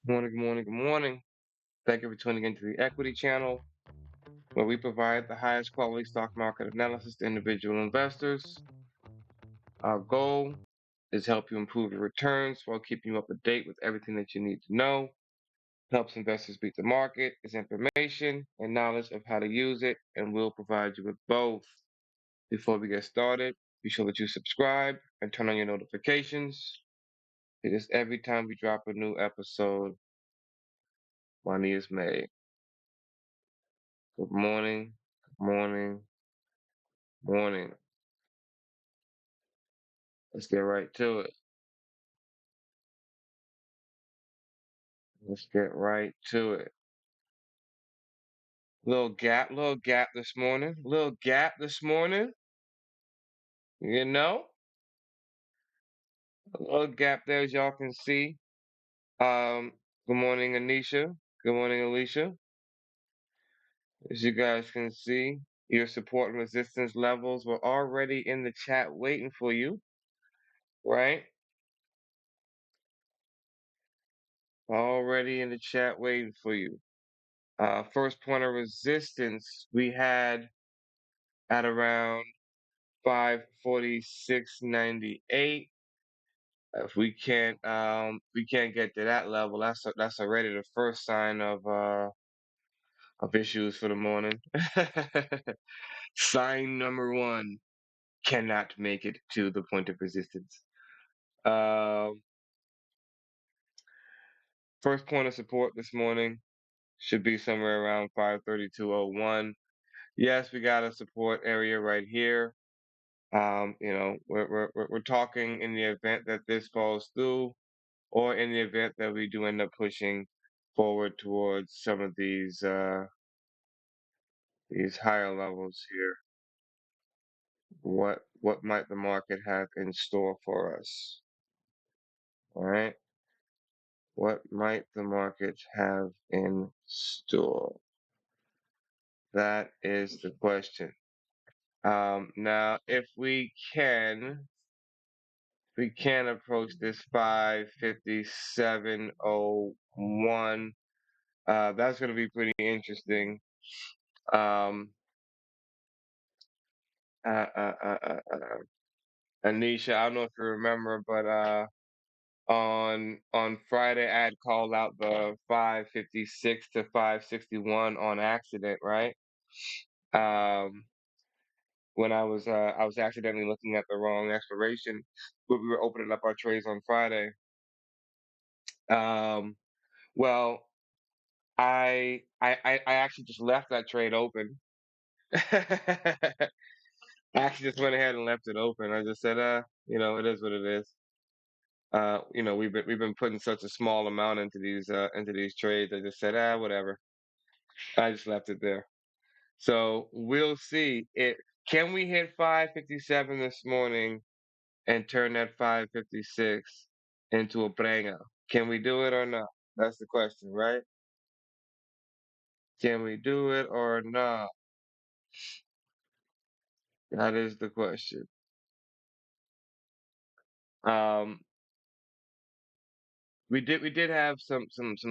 Good morning, good morning, good morning. Thank you for tuning into the Equity Channel, where we provide the highest quality stock market analysis to individual investors. Our goal is to help you improve your returns while keeping you up to date with everything that you need to know. Helps investors beat the market is information and knowledge of how to use it, and we'll provide you with both. Before we get started, be sure that you subscribe and turn on your notifications. Because every time we drop a new episode, money is made. Good morning, good morning, morning. Let's get right to it. Let's get right to it. Little gap this morning. Little gap this morning. You know, a little gap there as y'all can see. Um, Good morning, Anisha. Good morning, Alicia. As you guys can see, your support and resistance levels were already in the chat waiting for you, right? Already in the chat waiting for you. First point of resistance we had at around 546.98. If we can't get to that level, that's already the first sign of issues for the morning. Sign number one, cannot make it to the point of resistance. Um, First point of support this morning should be somewhere around 532.01. Yes, we got a support area right here. We're talking in the event that this falls through, or in the event that we do end up pushing forward towards some of these higher levels here. What might the market have in store for us? All right. What might the market have in store? That is the question. Now, if we can approach this 557.01. That's going to be pretty interesting. Um, uh, uh, uh, uh, uh, Anisha, I don't know if you remember, but on Friday I had called out the 556 to 561 on accident, right? Um, when I was accidentally looking at the wrong expiration, but we were opening up our trades on Friday. Um, well, I actually just left that trade open. I actually just went ahead and left it open. I just said, it is what it is. We've been putting such a small amount into these trades. I just said, whatever. I just left it there. So we'll see. It can we hit 557 this morning and turn that 556 into a prenga? Can we do it or not? That's the question, right? Can we do it or not? That is the question. Um, we did have some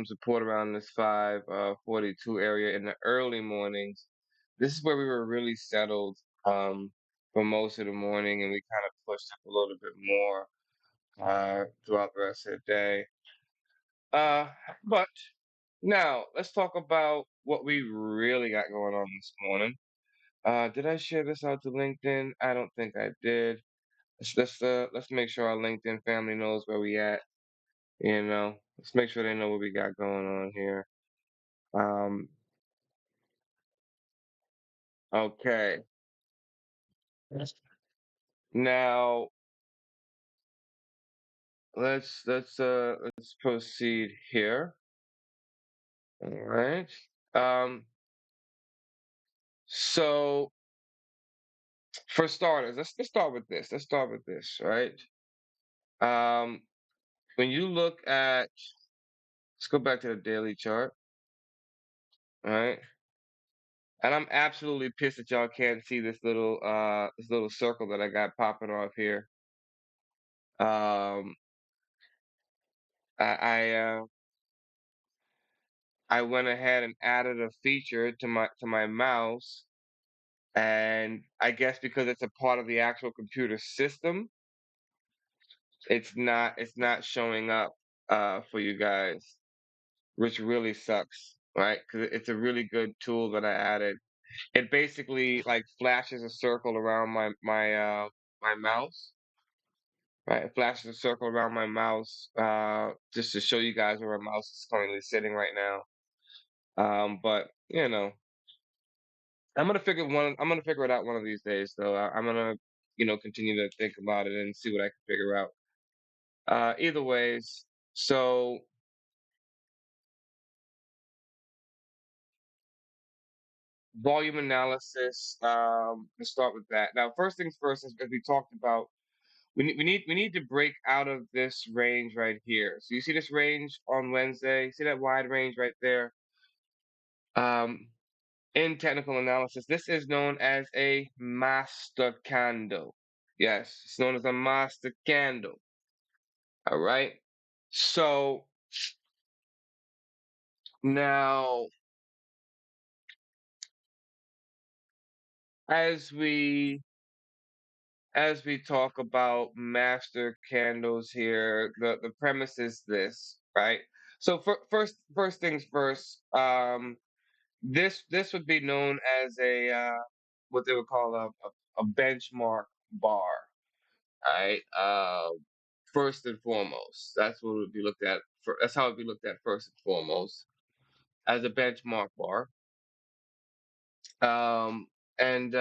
support around this 542 area in the early mornings. This is where we were really settled for most of the morning, and we kind of pushed up a little bit more throughout the rest of the day. Uh, but now let's talk about what we really got going on this morning. Did I share this out to LinkedIn? I don't think I did. Let's make sure our LinkedIn family knows where we at. Let's make sure they know what we got going on here. Um, okay. Now let's proceed here. All right. Um, so for starters, let's start with this. Let's start with this, right? Um, when you look at, let's go back to the daily chart, all right? And I'm absolutely pissed that y'all can't see this little circle that I got popping off here. Um, I I went ahead and added a feature to my mouse, and I guess because it's a part of the actual computer system, it's not showing up for you guys, which really sucks, right? Because it's a really good tool that I added. It basically like flashes a circle around my mouse, right? It flashes a circle around my mouse just to show you guys where my mouse is currently sitting right now. But I'm gonna figure it out one of these days, though. I'm gonna continue to think about it and see what I can figure out. Either ways, so volume analysis. Let's start with that. Now, first things first, as we talked about, we need to break out of this range right here. So you see this range on Wednesday. See that wide range right there. Um, in technical analysis, this is known as a master candle. Yes, it's known as a master candle. All right. So now, as we as we talk about master candles here, the premise is this, right? So first things first. This would be known as a what they would call a benchmark bar, right? First and foremost, that's what would be looked at. That's how it would be looked at first and foremost as a benchmark bar. Um, and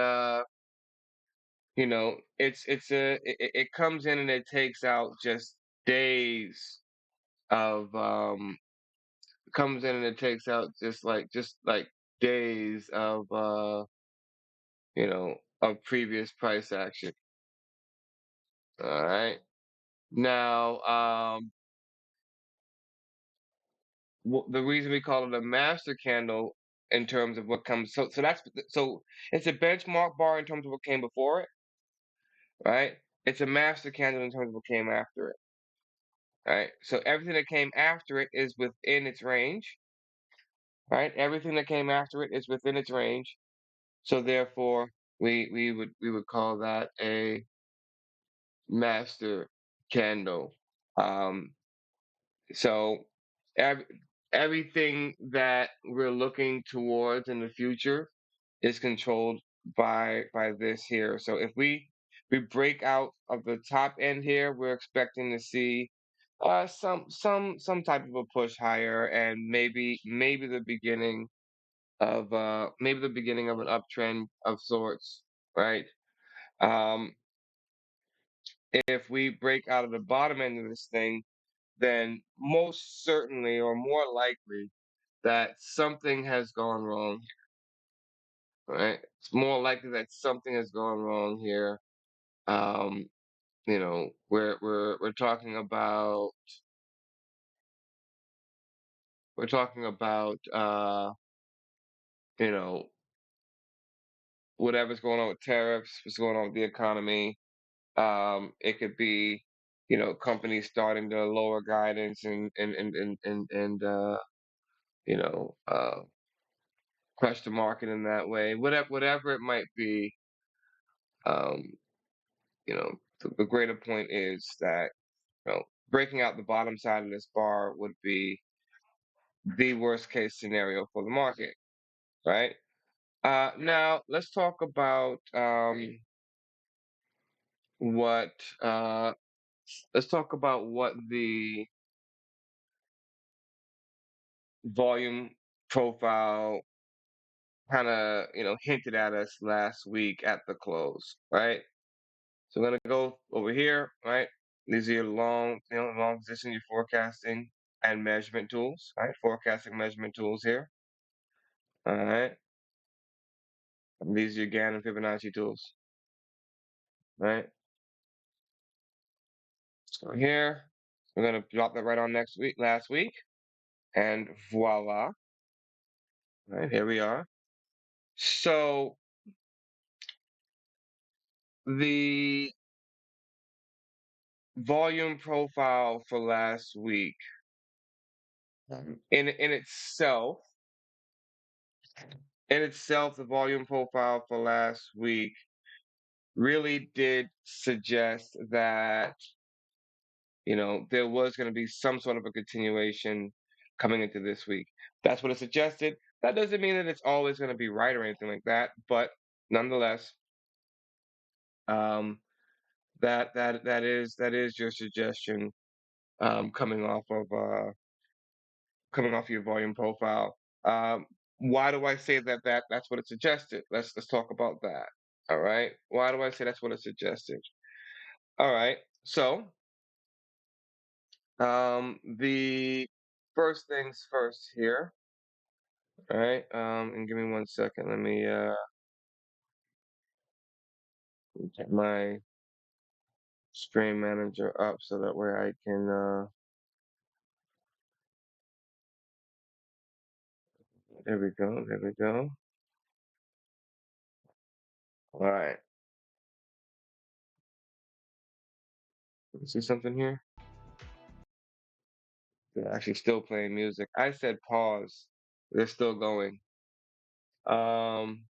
it comes in and it takes out just days of comes in and it takes out just like days of of previous price action. All right. Now, the reason we call it a master candle in terms of what comes, so it's a benchmark bar in terms of what came before it, right? It's a master candle in terms of what came after it, right? So everything that came after it is within its range, right? Everything that came after it is within its range. So therefore, we would call that a master candle. Um, So ev- everything that we're looking towards in the future is controlled by this here. So if we break out of the top end here, we're expecting to see some type of a push higher, and maybe the beginning of an uptrend of sorts, right? Um, if we break out of the bottom end of this thing, then most certainly or more likely that something has gone wrong, right? It's more likely that something has gone wrong here. Um, we're talking about you know, whatever's going on with tariffs, what's going on with the economy. It could be, companies starting to lower guidance and you know, uh crush the market in that way. Whatever it might be, um, the greater point is that breaking out the bottom side of this bar would be the worst case scenario for the market, right? Now let's talk about what let's talk about what the volume profile kind of hinted at us last week at the close, right? So we're gonna go over here, right? These are your long position, your forecasting and measurement tools, right? Forecasting measurement tools here. All right. And these are your Gann and Fibonacci tools, right? So here, we're gonna drop that right on last week, and voila, right? Here we are. So the volume profile for last week. In itself, the volume profile for last week really did suggest that there was going to be some sort of a continuation coming into this week. That's what it suggested. That doesn't mean that it's always going to be right or anything like that, but nonetheless, um, that is your suggestion, coming off your volume profile. Um, why do I say that's what it suggested? Let's talk about that. All right. Why do I say that's what it suggested? All right. So, the first things first here. All right. And give me 1 second. Let me get my stream manager up so that way I can. There we go. There we go. All right. See something here? They're actually still playing music. I said pause. They're still going. Um.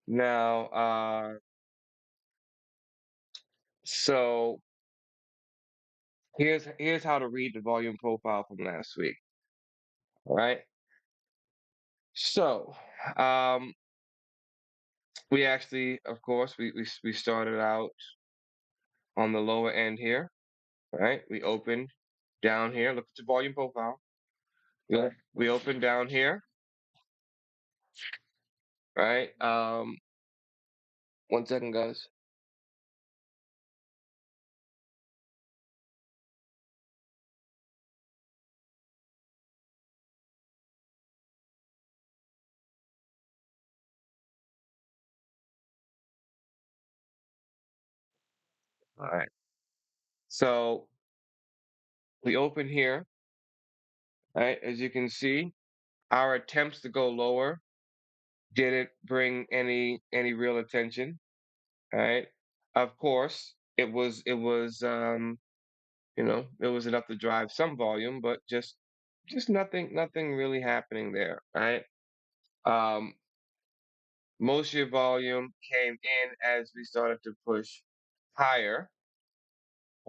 Now. So here's how to read the volume profile from last week. All right. So, um, we actually, of course, we started out on the lower end here, right? We opened down here. Look at the volume profile. Yeah. We opened down here, right? 1 second, guys. All right. So we open here, right? As you can see, our attempts to go lower didn't bring any real attention, right? Of course, it was enough to drive some volume, but just nothing really happening there, right? Um, most of your volume came in higher,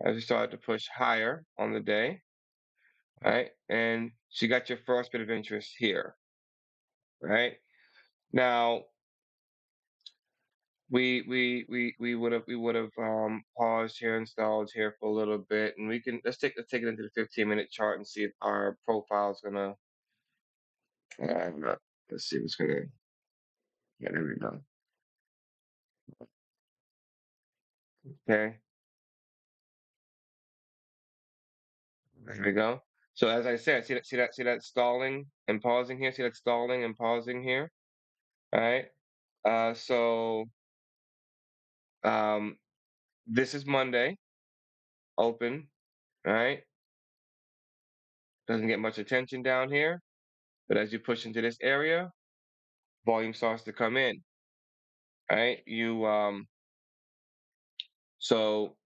as we started to push higher on the day, right? And so you got your first bit of interest here, right? Now we would have paused here and stalled here for a little bit, and let's take it into the 15-minute chart and see if our profile is gonna. Let's see what's gonna. Yeah, there we go. Okay, there we go. So as I said, see that stalling and pausing here. See that stalling and pausing here. All right. So um, this is Monday. Open. All right. Doesn't get much attention down here, but as you push into this area, volume starts to come in. All right. So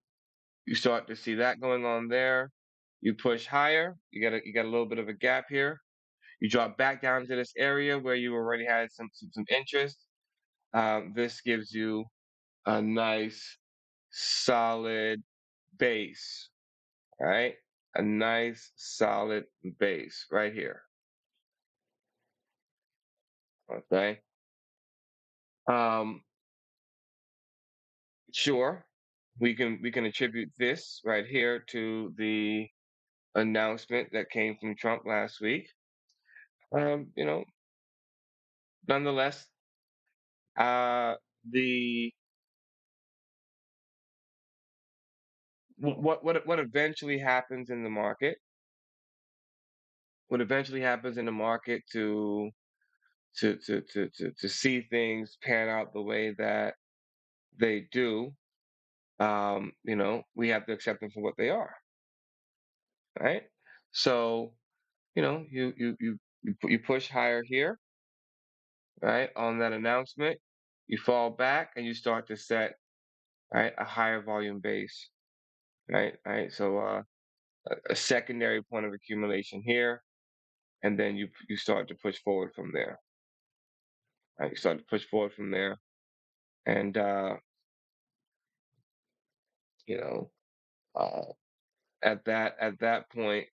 you start to see that going on there. You push higher. You got a little bit of a gap here. You drop back down to this area where you already had some interest. This gives you a nice solid base, right? A nice solid base right here. Okay. Um, sure, we can attribute this right here to the announcement that came from Trump last week. Um, you know, Nonetheless, the what eventually happens in the market, what eventually happens in the market to see things pan out the way that they do, we have to accept them for what they are, right? So, you push higher here, right, on that announcement. You fall back and you start to set, right, a higher volume base, right, right. So a secondary point of accumulation here, and then you start to push forward from there. Right? You start to push forward from there, and you know, uh, at that point,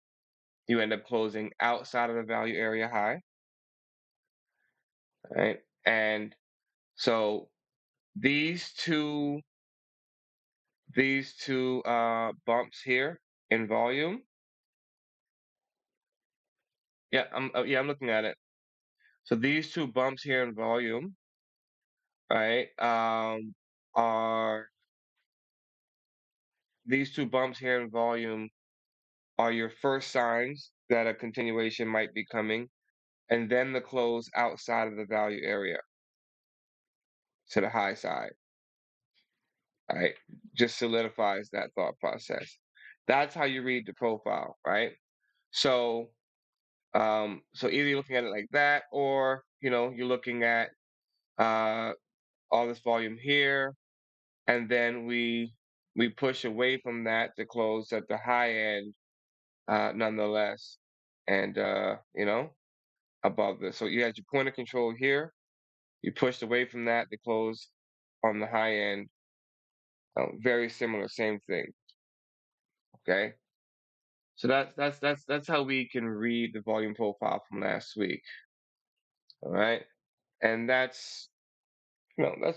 you end up closing outside of the value area high, right? And so these two bumps here in volume, I'm looking at it. So these two bumps here in volume, right, are these two bumps here in volume are your first signs that a continuation might be coming, and then the close outside of the value area to the high side, right? Just solidifies that thought process. That's how you read the profile, right? So, so either you're looking at it like that, or you're looking at uh, all this volume here, and then we push away from that to close at the high end, nonetheless, and above this. So you had your point of control here. You pushed away from that to close on the high end. Very similar, same thing. Okay. So that's how we can read the volume profile from last week. All right. And that's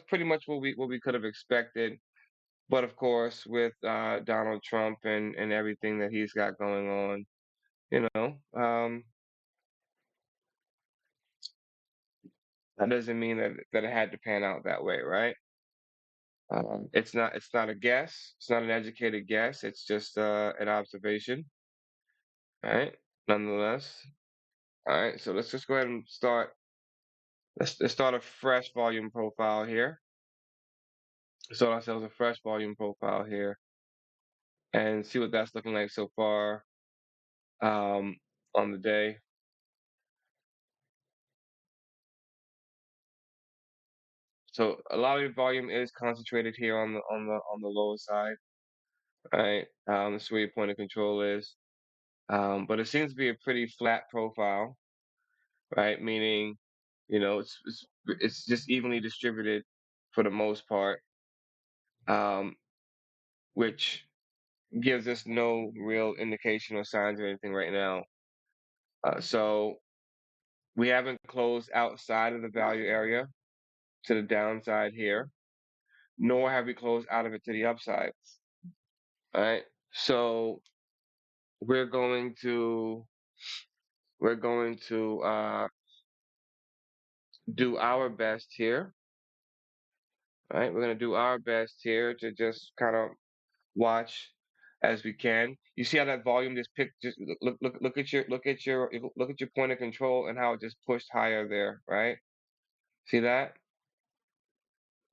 pretty much what we could have expected. But of course, with Donald Trump and everything that he's got going on, that doesn't mean that it had to pan out that way, right? It's not a guess. It's not an educated guess. It's just an observation, right? Nonetheless, all right. So let's just go ahead and start. Let's start a fresh volume profile here. Start ourselves a fresh volume profile here and see what that's looking like so far um, on the day. So a lot of your volume is concentrated here on the lower side, right? This is where your point of control is. But it seems to be a pretty flat profile, right? Meaning, it's just evenly distributed for the most part, um, which gives us no real indication or signs or anything right now. So we haven't closed outside of the value area to the downside here, nor have we closed out of it to the upside. All right. So we're going to we're going to do our best here. All right. We're going to do our best here to just kind of watch as we can. You see how that volume just picked? Just look at your point of control and how it just pushed higher there, right? See that?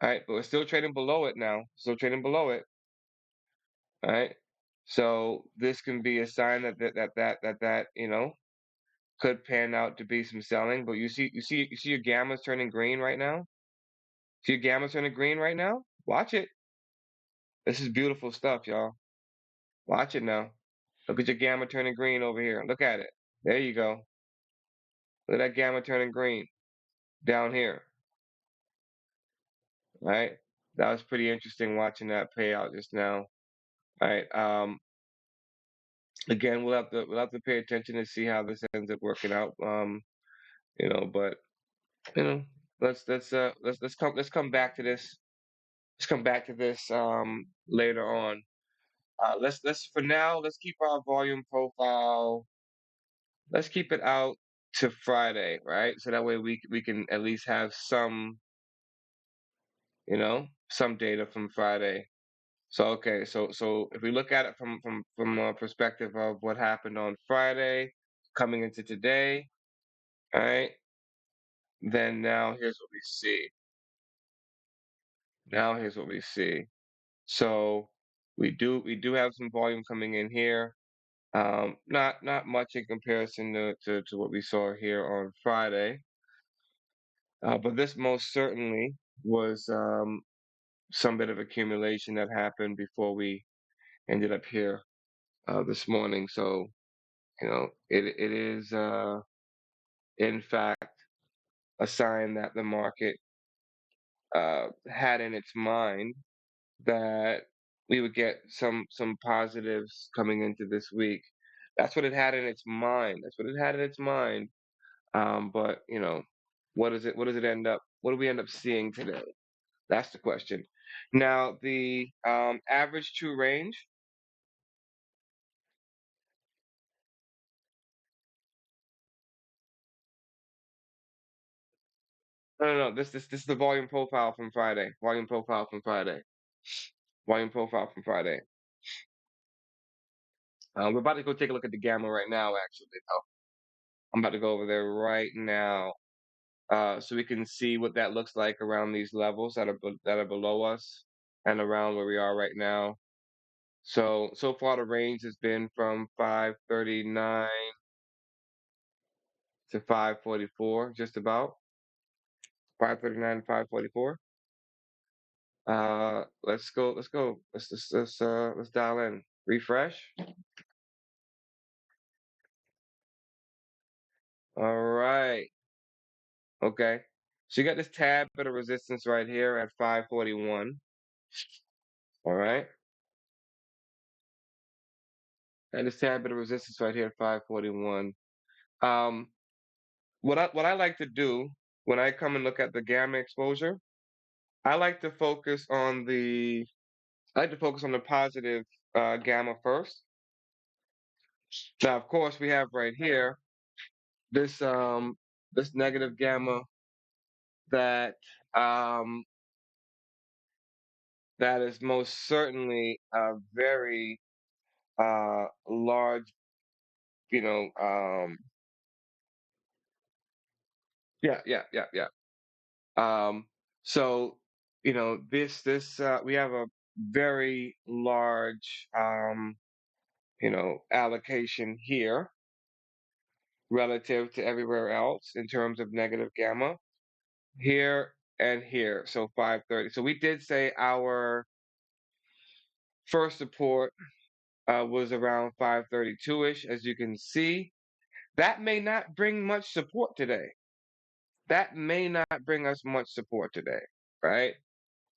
All right, but we're still trading below it now. Still trading below it. All right. So this can be a sign that could pan out to be some selling. But you see your gamma's turning green right now. See your gamma's turning green right now. Watch it. This is beautiful stuff, y'all. Watch it now. Look at your gamma turning green over here. Look at it. There you go. Look at that gamma turning green down here. Right. That was pretty interesting watching that payout just now. All right. Again, we'll have to pay attention to see how this ends up working out. But you know, let's come back to this. Let's come back to this later on. Let's for now. Let's keep our volume profile. Let's keep it out to Friday, right? So that way we can at least have some data from Friday. So okay, so if we look at it from a perspective of what happened on Friday, coming into today, all right, then now here's what we see. Now here's what we see. So we do have some volume coming in here. Not much in comparison to what we saw here on Friday. But this most certainly was some bit of accumulation that happened before we ended up here this morning. So, it is in fact a sign that the market had in its mind that we would get some positives coming into this week. That's what it had in its mind. That's what it had in its mind. But what does it end up? What do we end up seeing today? That's the question. Now, the average true range. No, no, no. This is the volume profile from Friday. Volume profile from Friday. Volume profile from Friday. We're about to go take a look at the gamma right now. Actually, I'm about to go over there right now, so we can see what that looks like around these levels that are below us and around where we are right now. So far the range has been from 539 to 544, just about 539 to 544. Let's go. Let's go. Let's dial in. Refresh. All right. Okay. So you got this tab bit of resistance right here at 541. All right. And this tab bit of resistance right here at 541. Um, what I like to do when I come and look at the gamma exposure, I like to focus on the I like to focus on the positive gamma first. Now, of course, we have right here this this negative gamma that um that is most certainly a very large, you know, yeah, yeah, yeah, yeah. Um, so, this we have a very large allocation here relative to everywhere else in terms of negative gamma here and here. So 530. So we did say our first support was around 532-ish, as you can see. That may not bring much support today. That may not bring us much support today, right?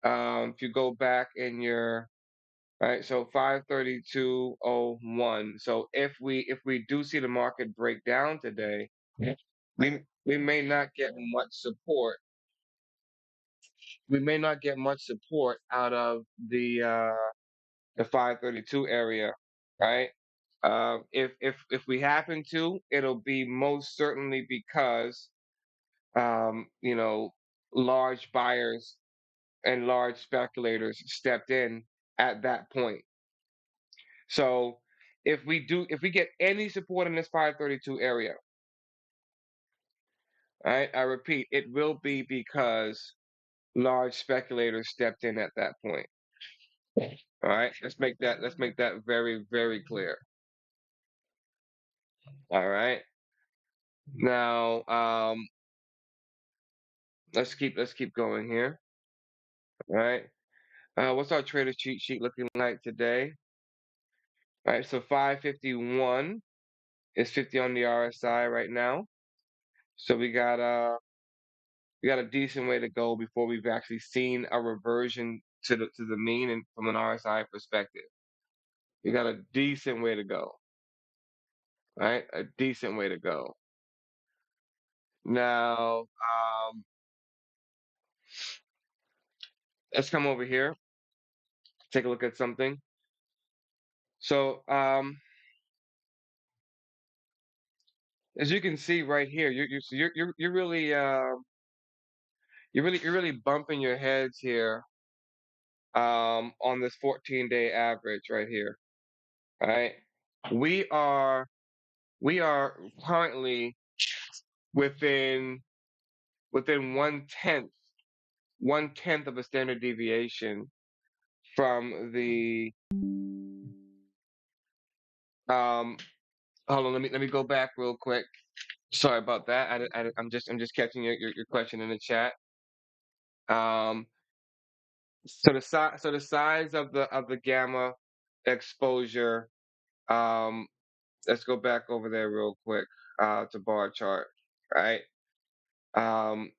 If you go back in your right, so 532.01. So if we do see the market break down today, we may not get much support. We may not get much support out of the 532 area, right? If we happen to, it'll be most certainly because you know large buyers and large speculators stepped in at that point. So if we get any support in this 532 area, right? I repeat, it will be because large speculators stepped in at that point. All right, let's make that very very clear. All right. Now, let's keep going here. All right. What's our trader cheat sheet looking like today? All right, so 551 is 50 on the RSI right now. So we got a decent way to go before we've actually seen a reversion to the mean and from an RSI perspective. We got a decent way to go, right? A decent way to go. Now, let's come over here, take a look at something. So, as you can see right here, you're really you're really bumping your heads here on this 14-day average right here. All right, we are we are currently within one tenth of a standard deviation from the um. Hold on, let me go back real quick. Sorry about that. I'm just catching your question in the chat. Um, so the size of the gamma exposure Um, let's go back over there real quick to bar chart, right? Um,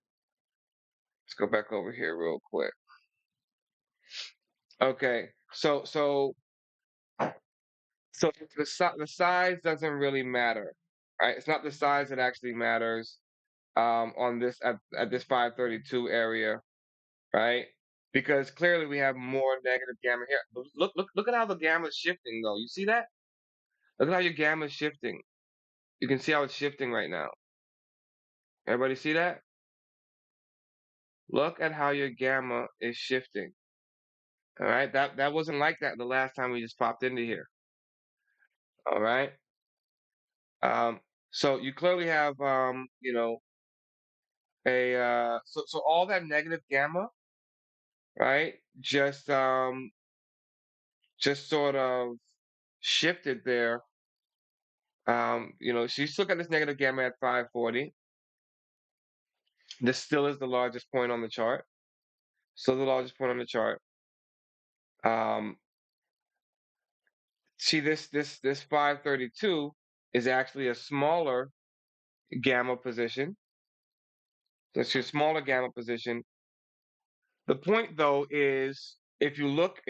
let's go back over here real quick. Okay, so the size doesn't really matter, right? It's not the size that actually matters on this at this 532 area, right? Because clearly we have more negative gamma here. But look at how the gamma is shifting though. You see that? Look at how your gamma is shifting. You can see how it's shifting right now. Everybody see that? Look at how your gamma is shifting. All right, that wasn't like that the last time we just popped into here. All right. Um, so you clearly have so all that negative gamma, right? Just sort of shifted there. So you still got this negative gamma at 540. This still is the largest point on the chart. Still the largest point on the chart. Um, See this 532 is actually a smaller gamma position. That's your smaller gamma position. The point though is if you look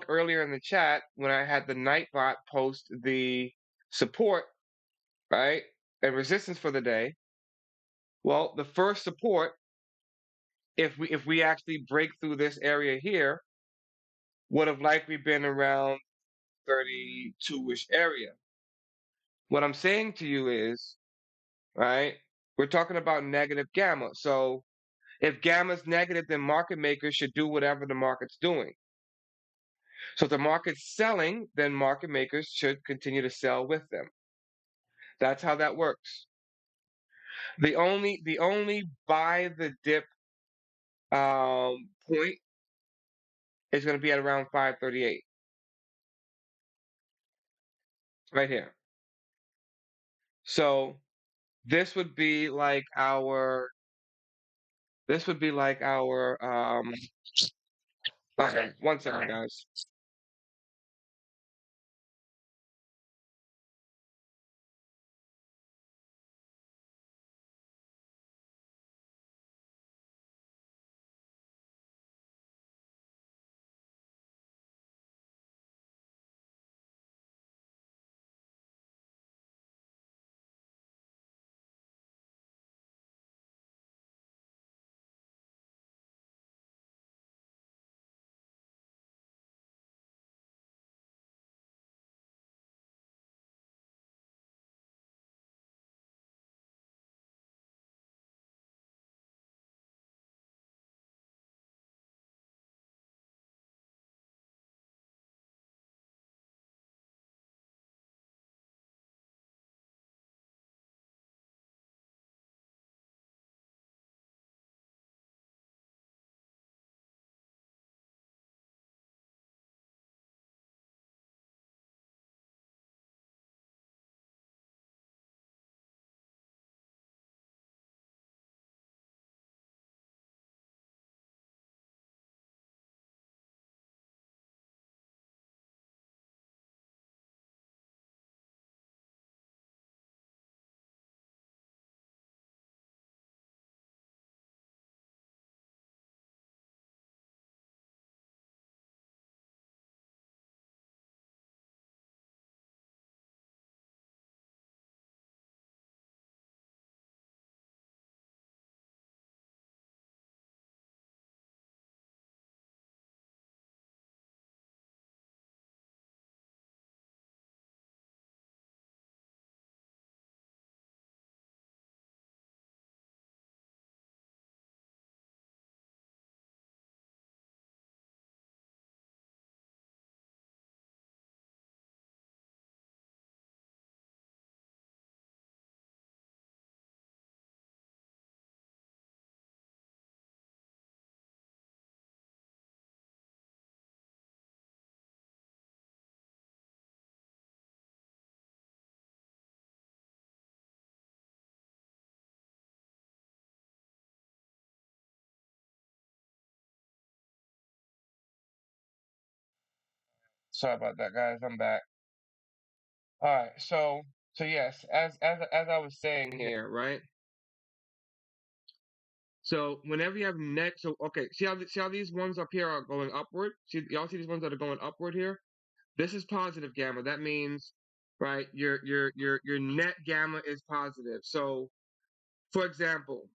earlier in the chat when I had the Nightbot post the support, right, and resistance for the day, well, the first support, if we actually break through this area here, would have likely been around 32-ish area. What I'm saying to you is, right, we're talking about negative gamma. So if gamma's negative, then market makers should do whatever the market's doing. So if the market's selling, then market makers should continue to sell with them. That's how that works. The only buy the dip point is going to be at around 538 right here. So this would be like our okay, one second guys. Sorry about that guys, I'm back. All right. So yes, as I was saying here, right? So whenever you have next, so okay, see how these ones up here are going upward? See, y'all see these ones that are going upward here? This is positive gamma. That means, right, your net gamma is positive. So, for example,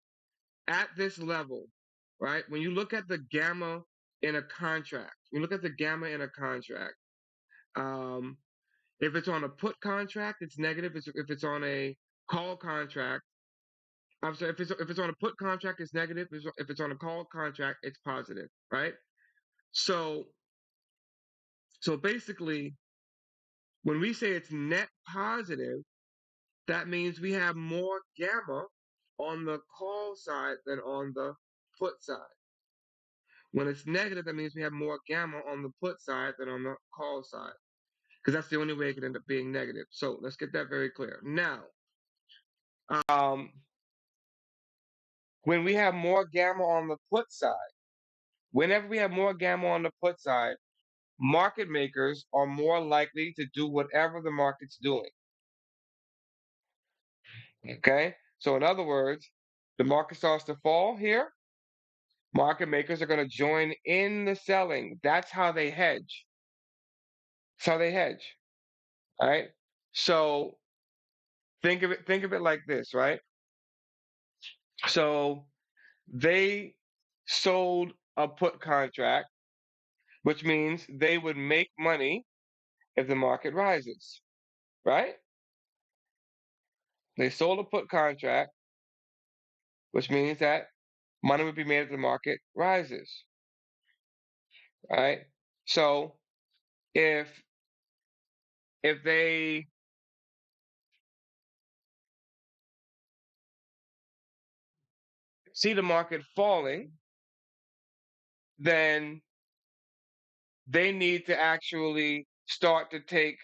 at this level, right, when you look at the gamma in a contract, you look at the gamma in a contract. Um, if it's on a put contract, it's negative. If it's on a call contract, I'm sorry, if it's on a put contract, it's negative. If it's on a call contract, it's positive, right? So so basically, when we say it's net positive, that means we have more gamma on the call side than on the put side. When it's negative, that means we have more gamma on the put side than on the call side, because that's the only way it can end up being negative. So let's get that very clear. Now, um, when we have more gamma on the put side, whenever we have more gamma on the put side, market makers are more likely to do whatever the market's doing. Okay? So, in other words, the market starts to fall here. Market makers are going to join in the selling. That's how they hedge. That's how they hedge. All right. So think of it like this, right? So they sold a put contract, which means they would make money if the market rises, right? They sold a put contract, which means that money would be made if the market rises, right? So if if they see the market falling, then they need to actually start to take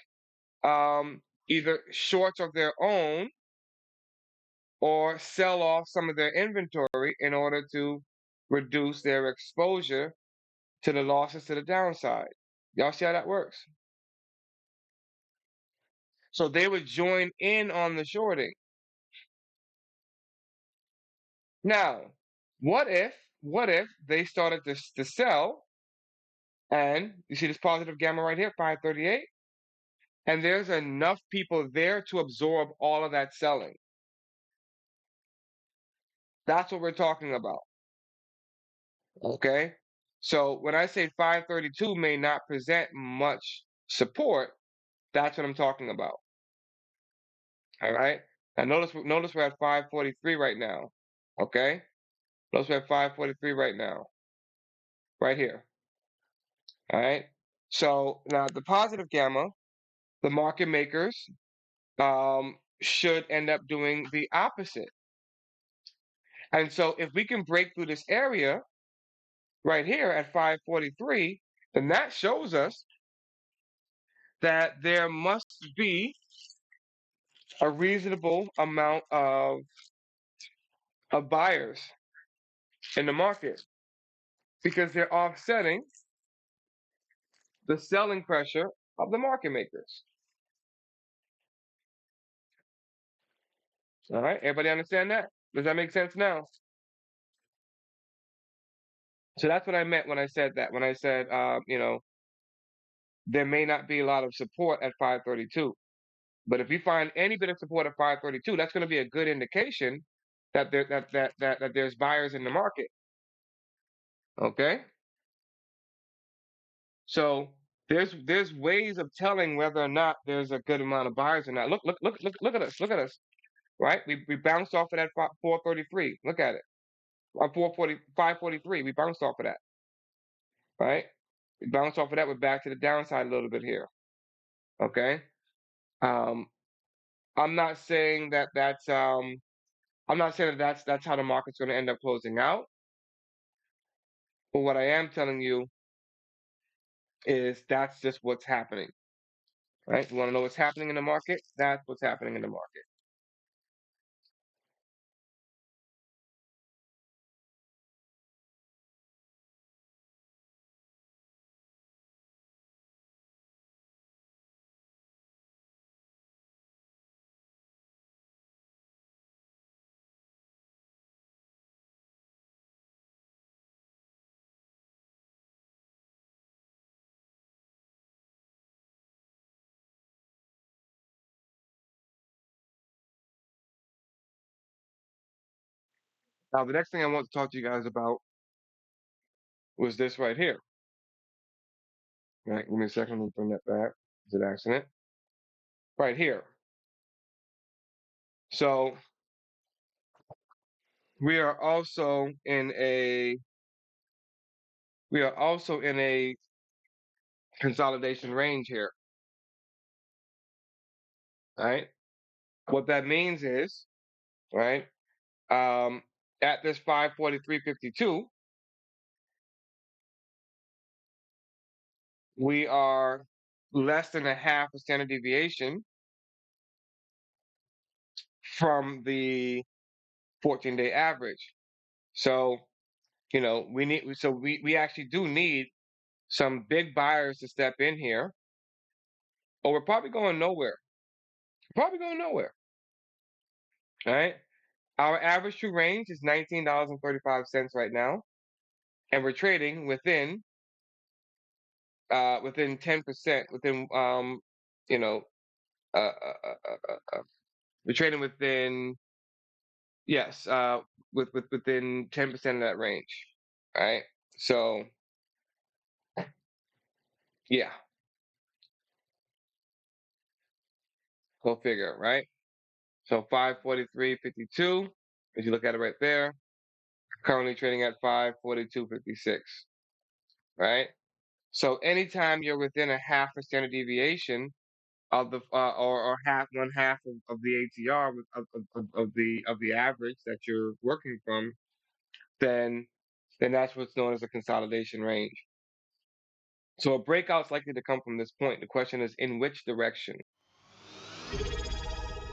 either shorts of their own or sell off some of their inventory in order to reduce their exposure to the losses to the downside. Y'all see how that works? So they would join in on the shorting. Now, what if what if they started to sell and you see this positive gamma right here, 538, and there's enough people there to absorb all of that selling. That's what we're talking about. Okay? So when I say 532 may not present much support, that's what I'm talking about. All right? Now notice we're at 543 right now. Okay? Notice we're at 543 right now. Right here. All right? So now the positive gamma, the market makers should end up doing the opposite. And so if we can break through this area right here at 543, then that shows us that there must be a reasonable amount of buyers in the market because they're offsetting the selling pressure of the market makers. All right, everybody understand that? Does that make sense now? So that's what I meant when I said that. When I said, there may not be a lot of support at 532, but if we find any bit of support at 532, that's going to be a good indication that that there's buyers in the market. Okay. So there's ways of telling whether or not there's a good amount of buyers or not. Look at us. Look at us. Right? We bounced off of that 433. Look at it. 440 543. We bounced off of that. Right? We bounced off of that. We're back to the downside a little bit here. Okay? Um I'm not saying that I'm not saying that that's how the market's going to end up closing out. But what I am telling you is that's just what's happening. Right? You want to know what's happening in the market? That's what's happening in the market. Now, the next thing I want to talk to you guys about was this right here. Right, give me a second. Let me bring that back. It's an accident. Right here. So we are also in a we are also in a consolidation range here. Right. What that means is, right, at this 543.52, we are less than a half a standard deviation from the 14-day average. So, we actually do need some big buyers to step in here, or we're probably going nowhere. Probably going nowhere. All right. Our average true range is $19.35 right now, and we're trading within 10%, within you know, uh, uh, uh, we're trading within, yes, within 10% of that range. All right. So yeah, go figure, right? So 543.52, if you look at it right there, currently trading at 542.56, right? So anytime you're within a half a standard deviation of the or half one half of the ATR of the average that you're working from, then that's what's known as a consolidation range. So a breakout's likely to come from this point. The question is in which direction?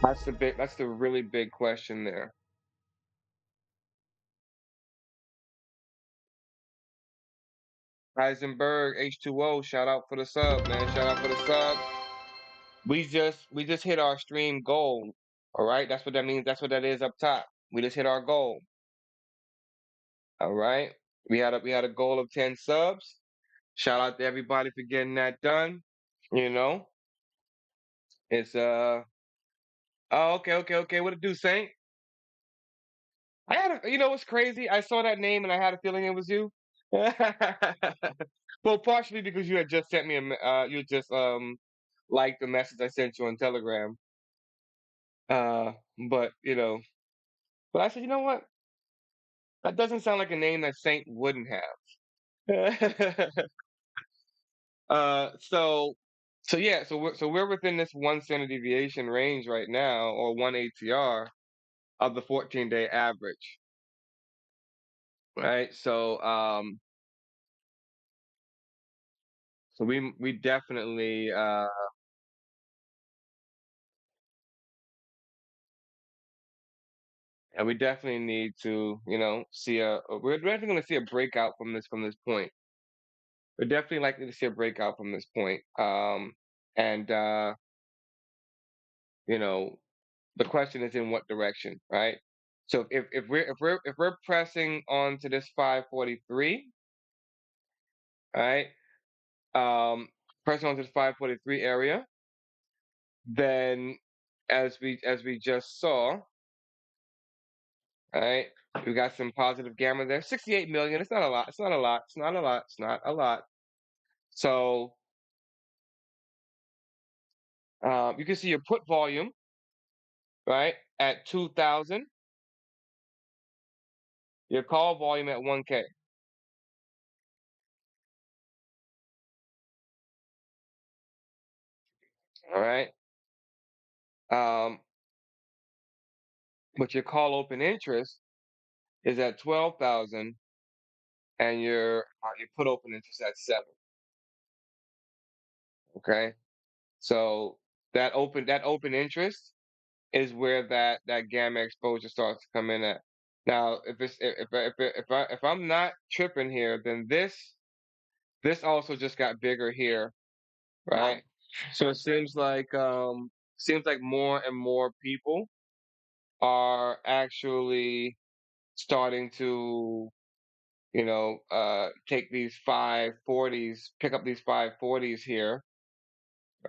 That's the really big question there. Heisenberg H2O, shout out for the sub, man. Shout out for the sub. We just hit our stream goal. All right, that's what that means. That's what that is up top. We just hit our goal. All right. We had a goal of 10 subs. Shout out to everybody for getting that done. You know, it's oh, okay. What to do, Saint? You know what's crazy? I saw that name and I had a feeling it was you. Well, partially because you had just sent me you just liked the message I sent you on Telegram. Uh, but but I said, you know what? That doesn't sound like a name that Saint wouldn't have. So yeah, so we're within this one standard deviation range right now, or one ATR of the 14-day average, right? So we definitely and we definitely need to see we're definitely going to see a breakout from this point. We're definitely likely to see a breakout from this point. And you know the question is in what direction, right? So if we're pressing on to this 543, right? Um, pressing on to the 543 area, then as we just saw, right? We got some positive gamma there. 68 million. It's not a lot. It's not a lot. It's not a lot. It's not a lot. So you can see your put volume, right, at 2,000. Your call volume at 1K. All right. Um, but your call open interest is at 12,000, and your put open interest at 7. Okay. So that open interest is where that gamma exposure starts to come in at. Now, if I'm not tripping here, then this also just got bigger here, right? So it seems like more and more people are actually starting to take these 540s, pick up these 540s here,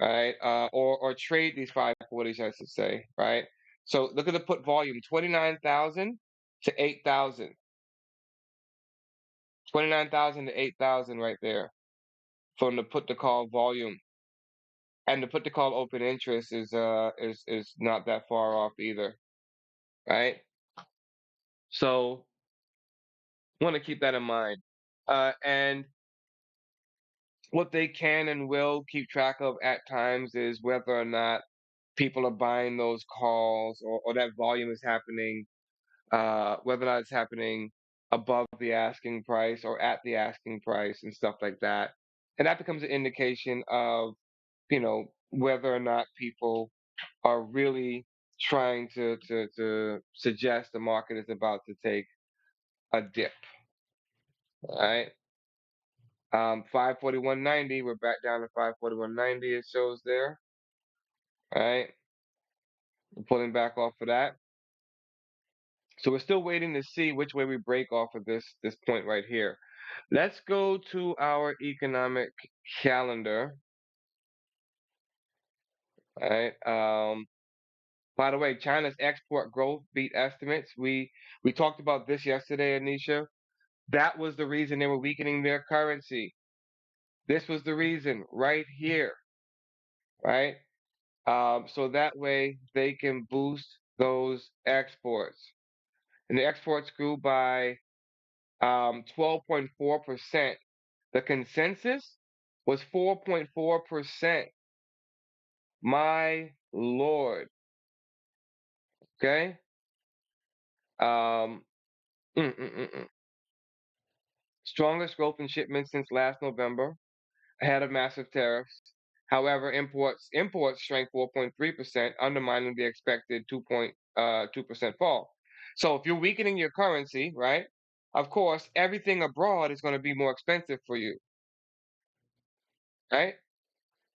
right? Or trade these 540s, I should say, right? So look at the put volume, 29,000. to 8,000. 29,000 to 8,000 right there from the put to call volume. And the put to call open interest is not that far off either, right? So want to keep that in mind. And what they can and will keep track of at times is whether or not people are buying those calls, or that volume is happening, whether or not it's happening above the asking price or at the asking price and stuff like that. And that becomes an indication of, whether or not people are really trying to suggest the market is about to take a dip. All right. 541.90, we're back down to 541.90, it shows there. All right. We're pulling back off of that. So we're still waiting to see which way we break off of this point right here. Let's go to our economic calendar. All right. By the way, China's export growth beat estimates. We talked about this yesterday, Anisha. That was the reason they were weakening their currency. This was the reason right here, right? So that way they can boost those exports. And the exports grew by 12.4%. The consensus was 4.4%. My lord. Okay. Um, mm, mm, mm, mm. Strongest growth in shipments since last November, ahead of massive tariffs. However, imports shrank 4.3%, undermining the expected 2.2% fall. So if you're weakening your currency, right? Of course, everything abroad is going to be more expensive for you, right?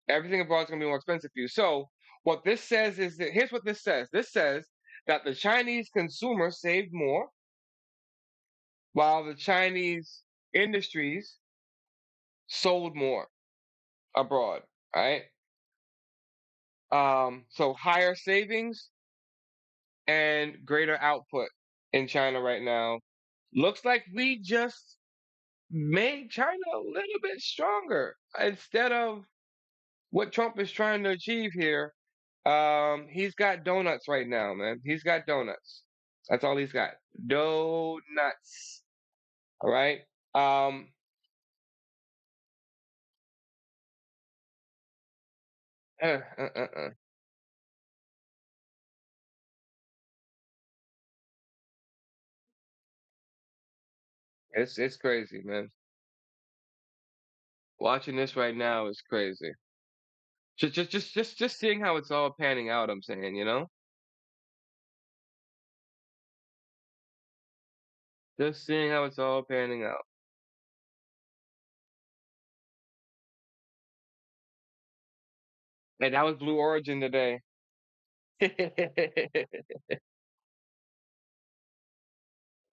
Everything abroad is going to be more expensive for you. So what this says is that here's what this says. This says that the Chinese consumer saved more, while the Chinese industries sold more abroad, right? So higher savings and greater output in China right now. Looks like we just made China a little bit stronger instead of what Trump is trying to achieve here. He's got donuts right now, man. He's got donuts. That's all he's got. Donuts. All right. Um, uh, uh, uh, uh. It's crazy, man. Watching this right now is crazy. Just seeing how it's all panning out. I'm saying, just seeing how it's all panning out. And that was Blue Origin today.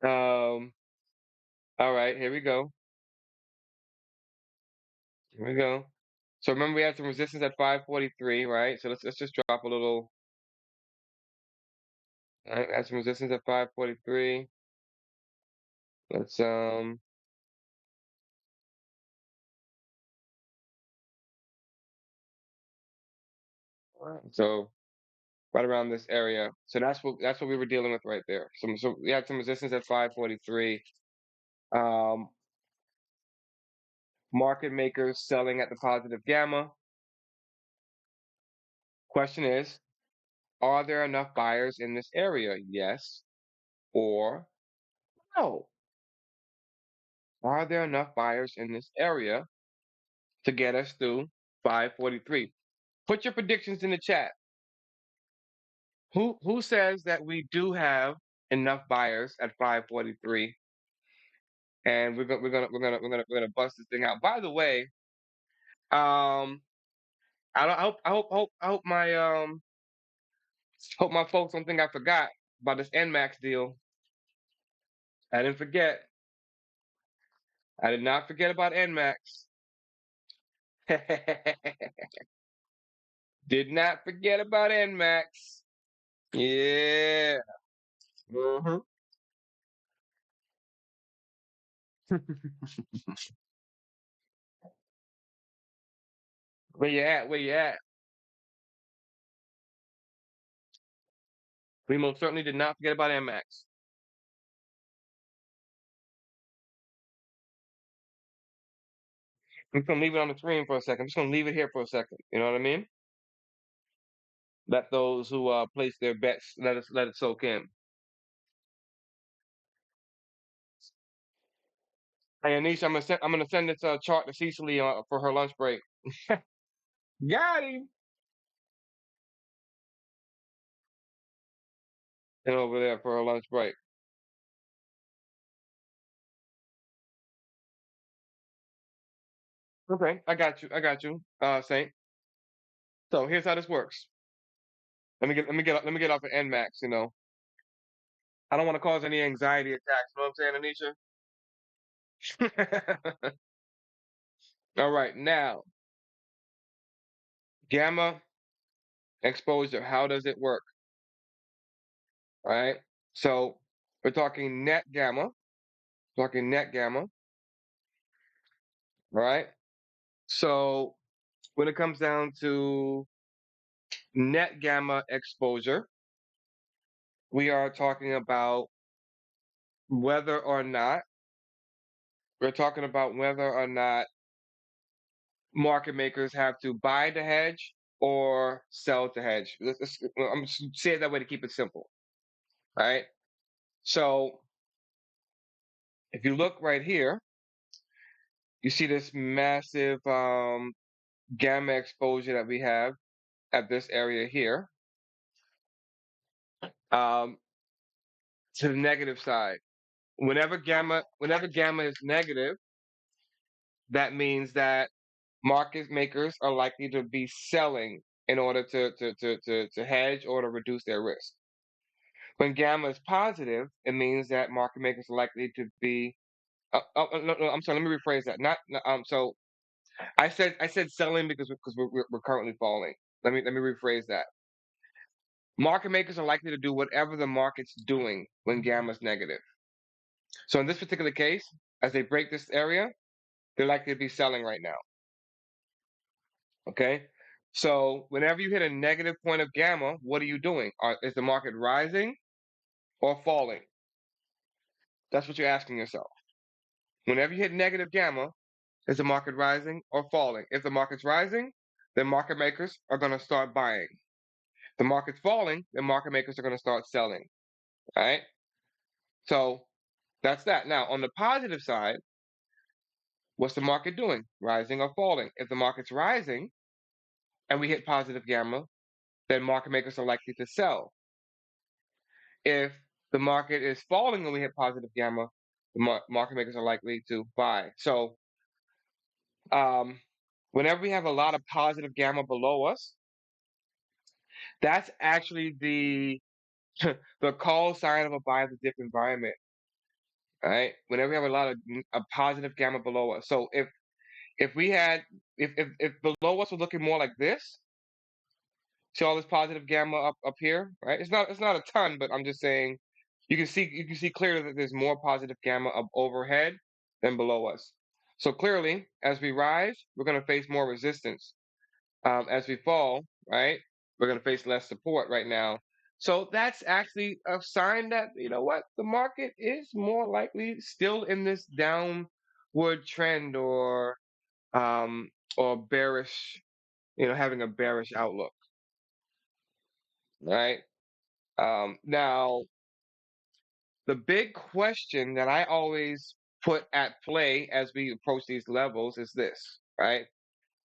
um. All right, here we go. Here we go. So remember we had some resistance at 543, right? So let's just drop a little. All right, add some resistance at 543. Let's all right, so right around this area. So that's what we were dealing with right there. So we had some resistance at 543. Um, market makers selling at the positive gamma. Question is, are there enough buyers in this area? Yes or no? Are there enough buyers in this area to get us through 543? Put your predictions in the chat. Who says that we do have enough buyers at 543, and we're gonna bust this thing out. By the way, um, I hope my folks don't think I forgot about this NMAX deal. I didn't forget. I did not forget about NMAX. Did not forget about NMAX. Yeah. Mhm. Where you at? Where you at? We most certainly did not forget about MX. I'm just gonna leave it on the screen for a second. I'm just gonna leave it here for a second. You know what I mean? Let those who place their bets let it soak in. Hey, Anisha, I'm gonna send this chart to Cecily for her lunch break. Got him. And over there for her lunch break. Okay, I got you. I got you, Saint. So here's how this works. Let me get off of NMAX. You know, I don't want to cause any anxiety attacks. You know what I'm saying, Anisha? All right, now gamma exposure. How does it work? All right. So we're talking net gamma. Talking net gamma. All right. So when it comes down to net gamma exposure, we are talking about whether or not we're talking about whether or not market makers have to buy to hedge or sell to hedge. I'm saying it that way to keep it simple. All right. So if you look right here, you see this massive gamma exposure that we have at this area here, um, to the negative side. Whenever gamma is negative, that means that market makers are likely to be selling in order to hedge or to reduce their risk. When gamma is positive, it means that market makers are likely to be. No, I'm sorry. Let me rephrase that. So I said selling because we're currently falling. Let me rephrase that. Market makers are likely to do whatever the market's doing when gamma is negative. So in this particular case, as they break this area, they're likely to be selling right now. Okay. So whenever you hit a negative point of gamma, what are you doing? Is the market rising or falling? That's what you're asking yourself. Whenever you hit negative gamma, is the market rising or falling? If the market's rising, then market makers are going to start buying. If the market's falling, then market makers are going to start selling. All right. So that's that. Now, on the positive side, what's the market doing? Rising or falling? If the market's rising and we hit positive gamma, then market makers are likely to sell. If the market is falling and we hit positive gamma, the market makers are likely to buy. So, um, whenever we have a lot of positive gamma below us, that's actually the the call sign of a buy the dip environment. Right? Whenever we have a lot of a positive gamma below us. So if we had if below us was looking more like this, see all this positive gamma up here, right? It's not a ton, but I'm just saying you can see clearly that there's more positive gamma up overhead than below us. So clearly, as we rise, we're going to face more resistance. As we fall, right, we're going to face less support right now. So that's actually a sign that you know what the market is more likely still in this downward trend um, or bearish, having a bearish outlook, right? Now, the big question that I always put at play as we approach these levels is this, right?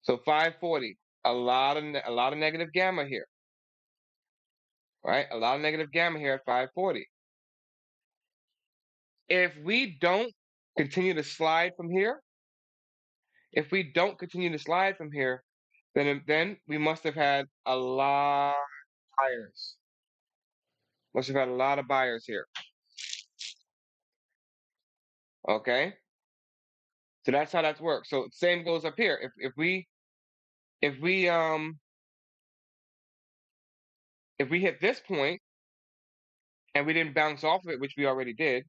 So 540, a lot of negative gamma here, right? A lot of negative gamma here at 540. If we don't continue to slide from here, if we don't continue to slide from here, then we must have had a lot of buyers. Must have had a lot of buyers here. Okay, so that's how that works. So same goes up here. If we if we hit this point and we didn't bounce off of it, which we already did,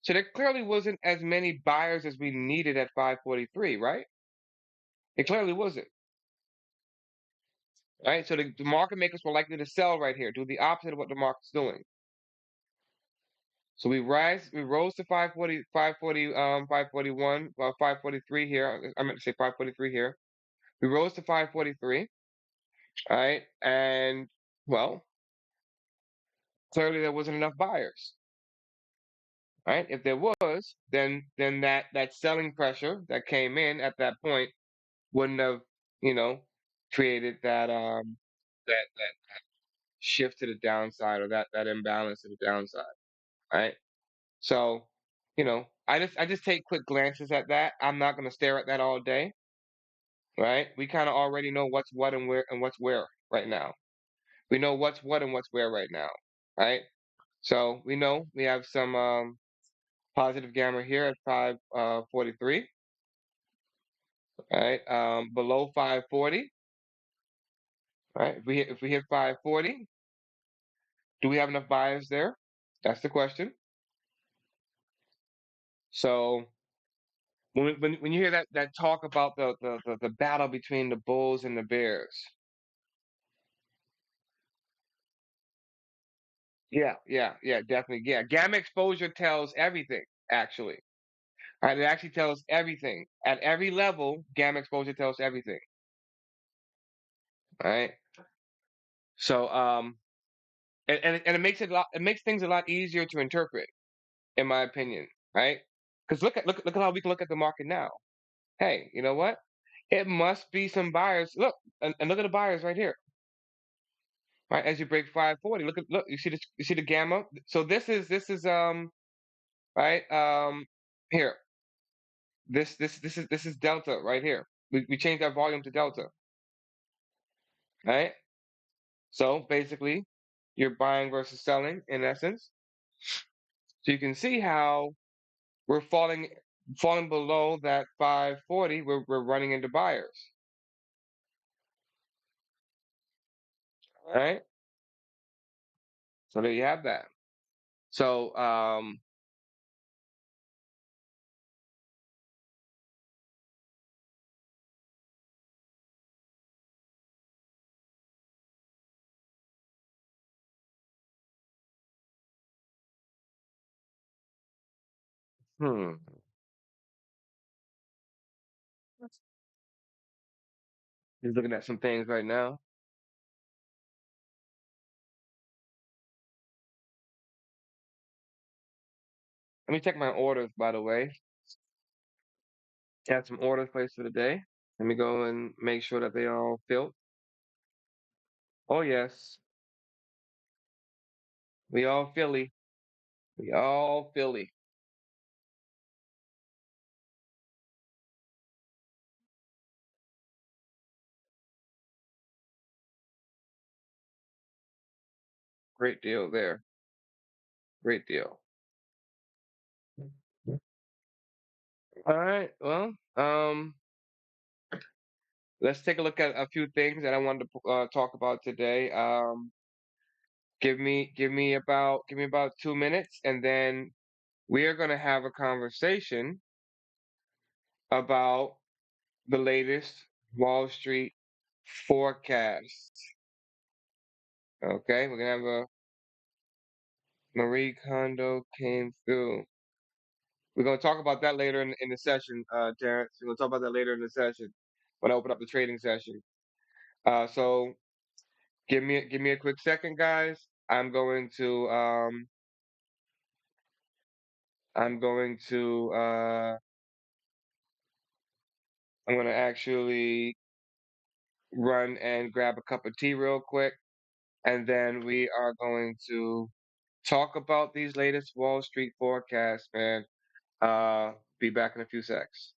So there clearly wasn't as many buyers as we needed at 543, right? It clearly wasn't, right? So the market makers were likely to sell right here, do the opposite of what the market's doing. So we rose to 540, 541, 543 here. I meant to say 543 here. We rose to 543, right? And well, clearly there wasn't enough buyers, right? If there was, then that selling pressure that came in at that point wouldn't have, you know, created that shift to the downside or that imbalance to the downside, right? So, I just take quick glances at that. I'm not gonna stare at that all day, right? We kind of already know what's what and what's where right now. We know what's what and what's where right now, right? So we know we have some positive gamma here at 543, right? Below 540, right? If we hit 540, do we have enough buyers there? That's the question. So when you hear that talk about the battle between the bulls and the bears, yeah, definitely, yeah. Gamma exposure tells everything, actually. Right? It actually tells everything at every level. Gamma exposure tells everything, right? So and it makes it makes things a lot easier to interpret, in my opinion, right? Because look at how we can look at the market now. Hey, you know what? It must be some buyers. Look, and look at the buyers right here. Right, as you break 540, look, you see the gamma. So this is right here. This is delta right here. We changed our volume to delta, right? So basically, you're buying versus selling in essence. So you can see how we're falling below that 540. We're running into buyers, right? So there you have that. So hmm, just looking at some things right now. Let me check my orders, by the way. Got some orders placed for the day. Let me go and make sure that they all filled. Oh yes, we all Philly. We all Philly. Great deal there. Great deal. All right. Well, let's take a look at a few things that I wanted to talk about today. Give me about 2 minutes, and then we are going to have a conversation about the latest Wall Street forecast. Okay, we're gonna have a Marie Kondo came through. We're gonna talk about that later in the session, Terrence. We're gonna talk about that later in the session when I open up the trading session. So give me a quick second, guys. I'm going to I'm gonna actually run and grab a cup of tea real quick, and then we are going to talk about these latest Wall Street forecasts, man. Be back in a few secs.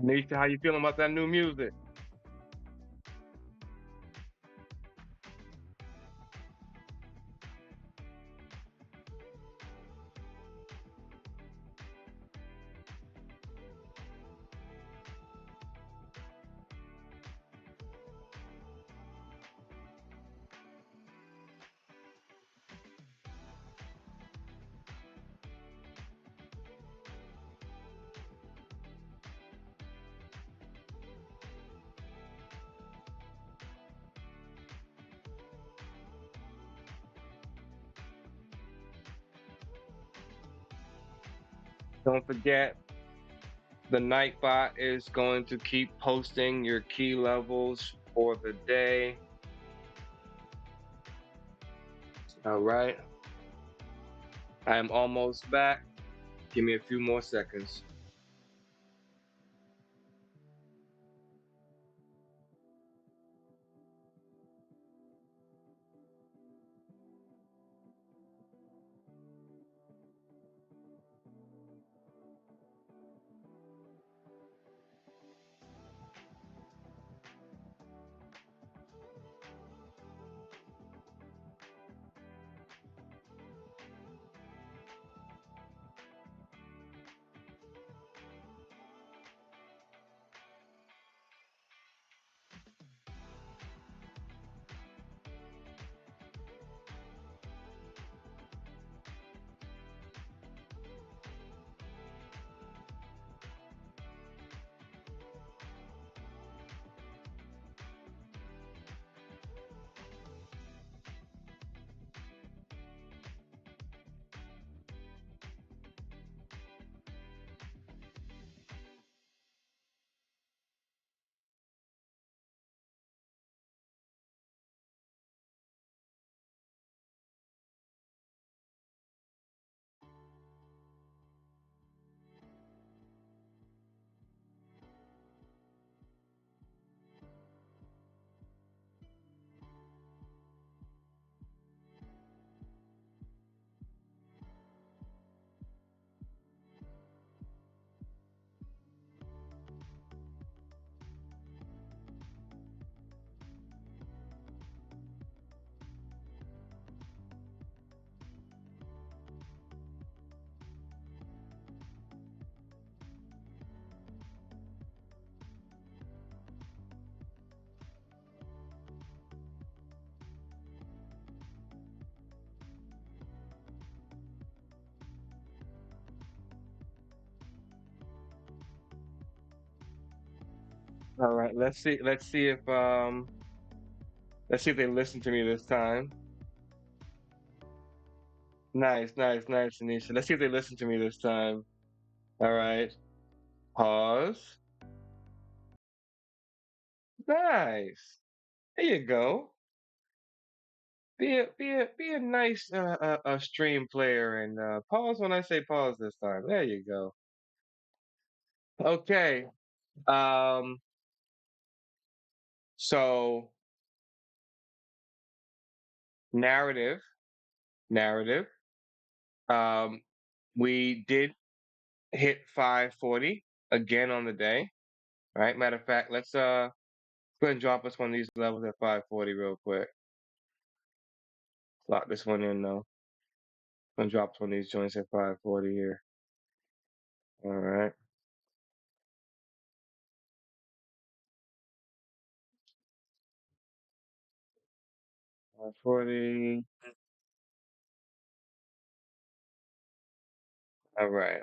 Nisha, how you feeling about that new music? Don't forget, the Nightbot is going to keep posting your key levels for the day. All right. I am almost back. Give me a few more seconds. All right, let's see if they listen to me this time. Nice, nice, nice, Anisha. Let's see if they listen to me this time. All right. Pause. Nice. There you go. Be a nice stream player and pause when I say pause this time. There you go. Okay. Um. So narrative, narrative. Um. We did hit 540 again on the day. All right. Matter of fact, let's go ahead and drop us one of these levels at 540 real quick. Lock this one in though. Gonna drop one of these joints at 540 here. All right. 540. All right.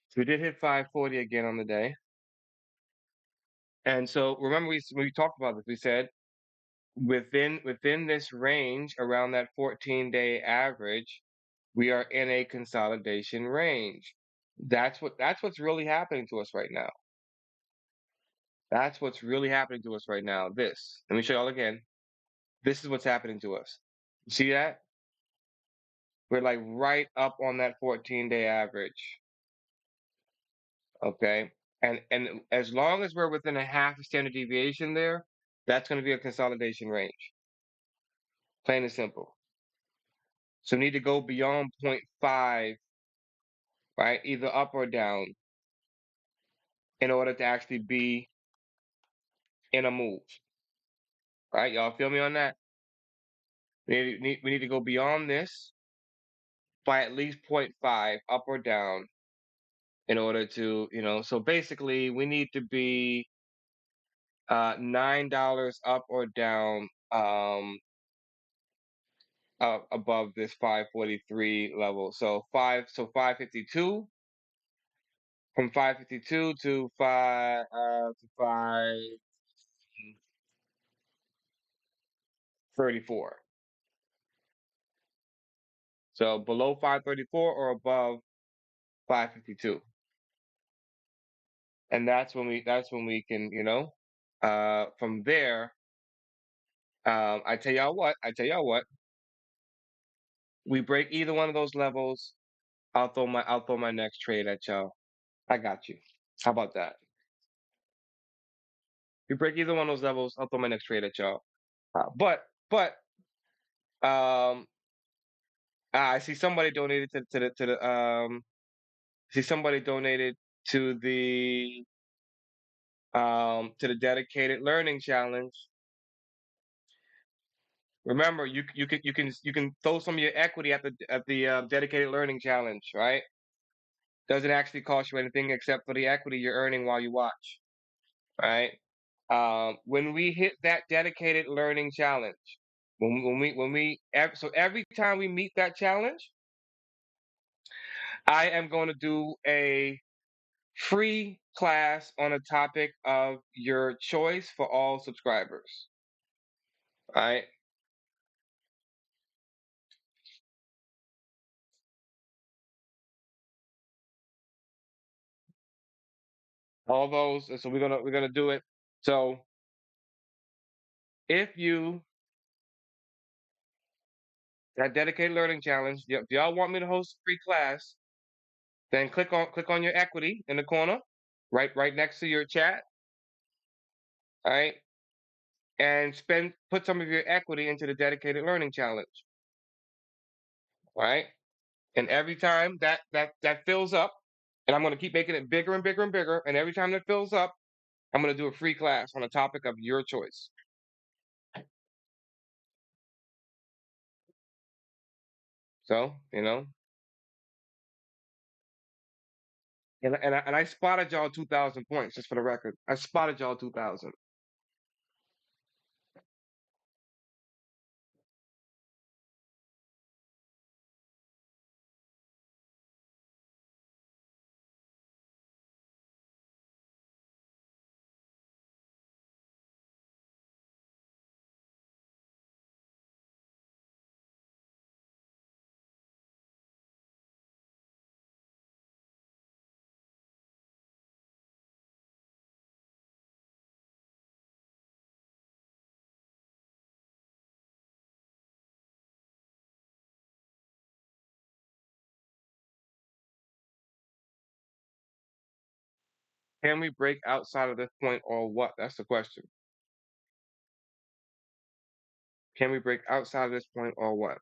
So we did hit 540 again on the day. And so remember when we talked about this, we said within this range around that 14-day average, we are in a consolidation range. That's what's really happening to us right now. That's what's really happening to us right now. This. Let me show y'all again. This is what's happening to us. See that? We're like right up on that 14-day average. Okay. And as long as we're within a half a standard deviation there, that's going to be a consolidation range. Plain and simple. So we need to go beyond point 0.5, right? Either up or down. in order to actually be in a move. Right? Y'all feel me on that? We need to go beyond this by at least point 0.5 up or down in order to, so basically we need to be $9 up or down above this 543 level. So 552, from 552 to 534. So below 534 or above 552. And that's when we can, from there, I tell y'all what, we break either one of those levels, I'll throw my next trade at y'all. I got you. How about that? We break either one of those levels, I'll throw my next trade at y'all. But um I see somebody donated to the see somebody donated to the dedicated learning challenge. Remember, you can throw some of your equity at the dedicated learning challenge, right? Doesn't actually cost you anything except for the equity you're earning while you watch, right? When we hit that dedicated learning challenge, so every time we meet that challenge, I am going to do a free class on a topic of your choice for all subscribers, right? All those, so we're gonna do it. So if you that dedicated learning challenge, if y'all want me to host a free class, then click on your equity in the corner, right next to your chat, all right, and put some of your equity into the dedicated learning challenge, all right. And every time that fills up, and I'm gonna keep making it bigger and bigger and bigger, and every time that fills up, I'm gonna do a free class on a topic of your choice. So and I spotted y'all 2,000 points just for the record. I spotted y'all 2,000. Can we break outside of this point or what? That's the question. Can we break outside of this point or what?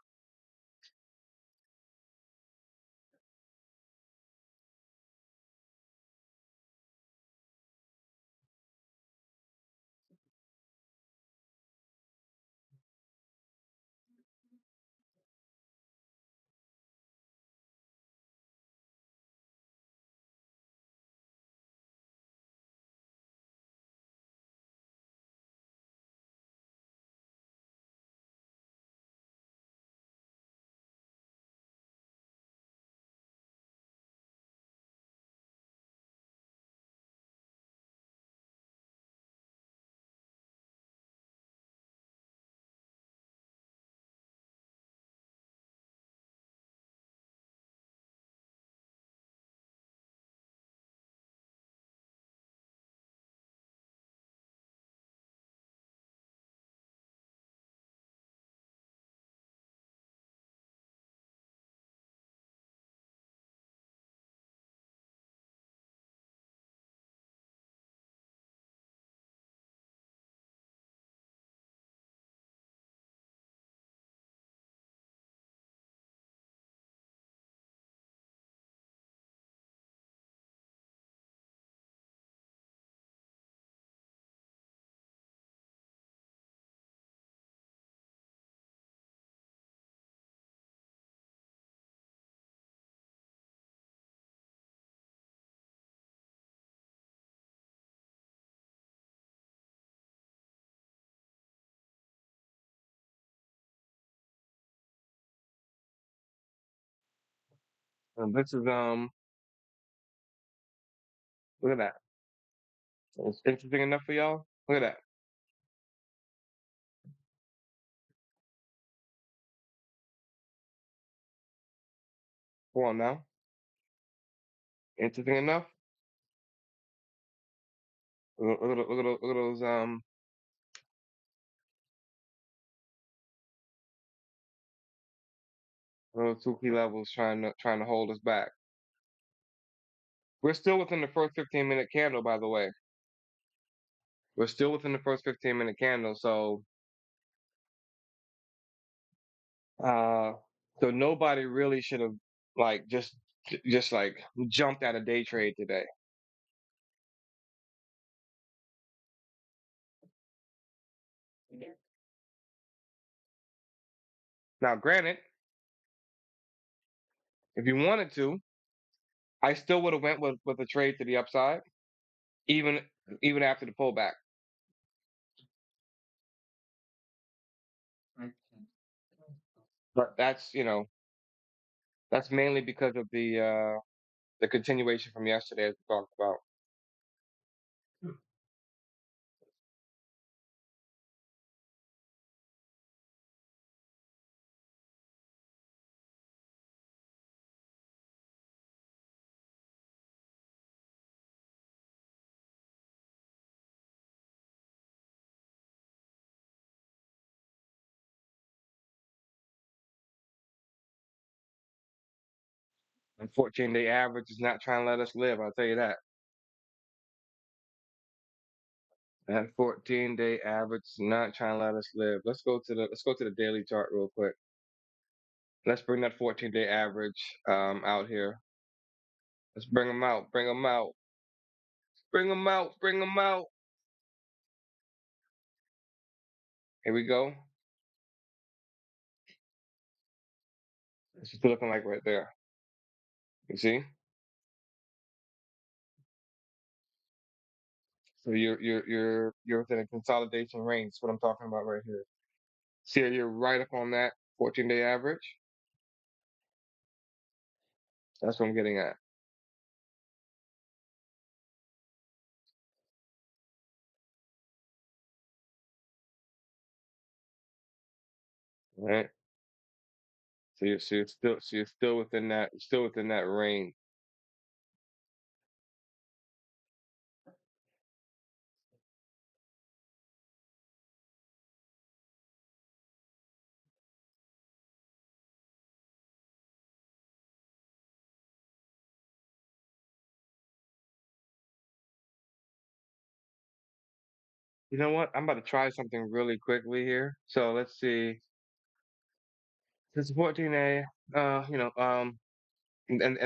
And this is look at that. It's interesting enough for y'all. Look at that. Come on now. Interesting enough. Look at those little two key levels trying to hold us back. We're still within the first 15-minute candle, by the way. We're still within the first 15-minute candle, uh, so nobody really should have like just like jumped at a day trade today. Now, granted, if you wanted to, I still would have went with a trade to the upside, even even after the pullback. But that's that's mainly because of the continuation from yesterday, as we talked about. 14-day average is not trying to let us live. I'll tell you that. That 14-day average is not trying to let us live. Let's go to the daily chart real quick. Let's bring that 14-day average out here. Let's bring them out. Bring them out. Bring them out. Bring them out. Here we go. It's just looking like right there. You see? So you're within a consolidation range. That's what I'm talking about right here. See, you're right up on that 14-day average. That's what I'm getting at. All right. So you're still within that range. You know what? I'm about to try something really quickly here. So let's see. Since 14A, and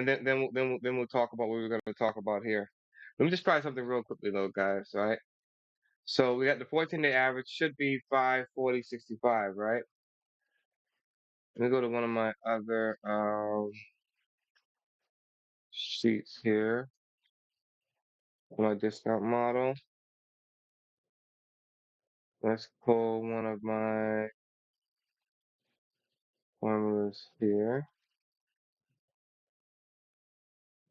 then we'll talk about what we're going to talk about here. Let me just try something real quickly though, guys. All right. So we got the 14-day average should be 540.65, right? Let me go to one of my other sheets here. My discount model. Let's pull one of my formulas here.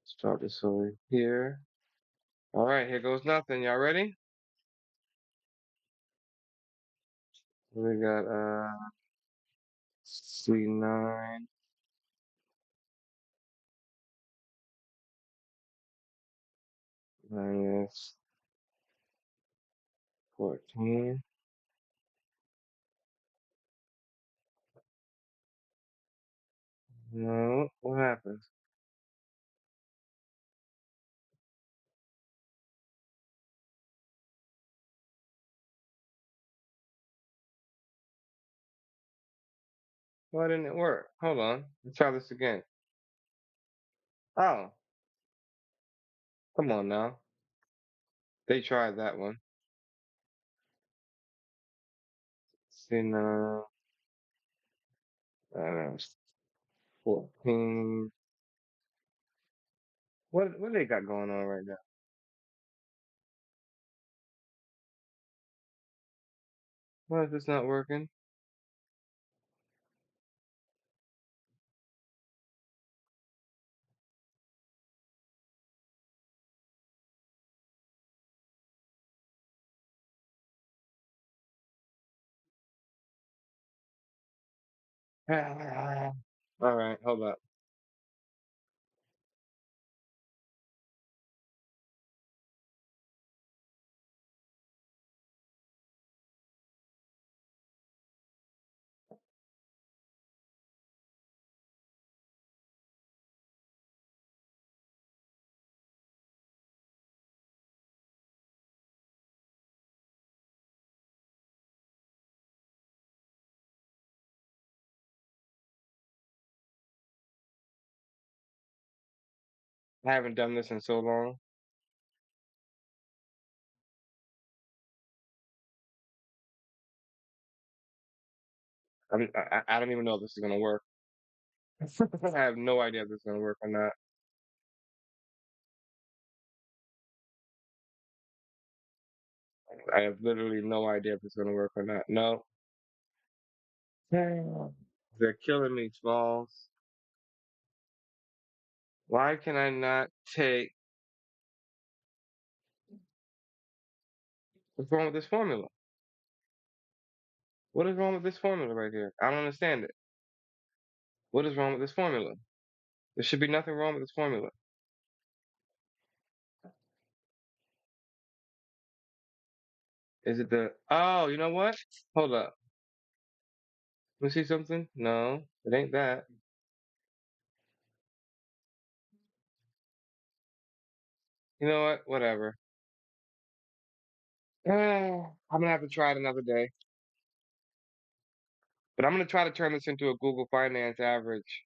Start this over here. All right, here goes nothing. Y'all ready? We got C9 minus 14. No, what happens? Why didn't it work? Hold on. Let's try this again. Oh, come on now. They tried that one. C9 minus 14. What they got going on right now? Why is this not working? All right, hold up. I haven't done this in so long. I don't even know if this is gonna work. I have no idea if this is gonna work or not. I have literally no idea if it's gonna work or not. No. They're killing me, Smalls. Why can I not take what's wrong with this formula? What is wrong with this formula right here? I don't understand it. What is wrong with this formula? There should be nothing wrong with this formula. Is it the oh, you know what? Hold up. Let me see something. No, it ain't that. You know what? Whatever. I'm gonna have to try it another day. But I'm gonna try to turn this into a Google Finance average.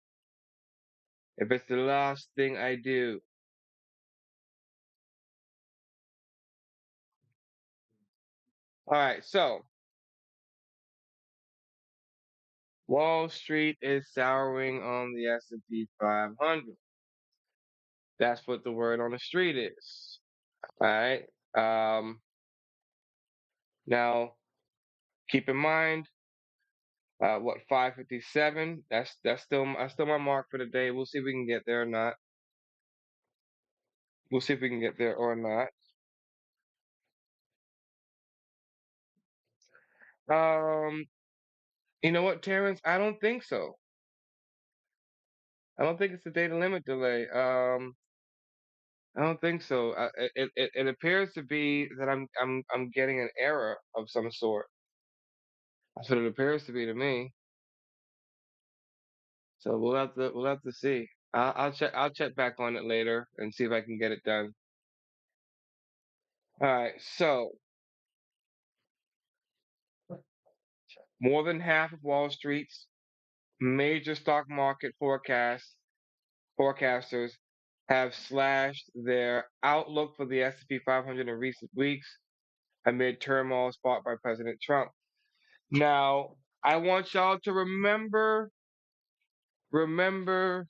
If it's the last thing I do. All right, so Wall Street is souring on the S&P 500. That's what the word on the street is. All right. Now keep in mind, what 557? That's still my mark for the day. We'll see if we can get there or not. We'll see if we can get there or not. Um, you know what, Terrence? I don't think so. I don't think it's a data limit delay. I don't think so. It appears to be that I'm getting an error of some sort. That's what it appears to be to me. So we'll have to see. I'll check back on it later and see if I can get it done. All right. So more than half of Wall Street's major stock market forecasters have slashed their outlook for the S&P 500 in recent weeks amid turmoil sparked by President Trump. Now, I want y'all to remember, remember,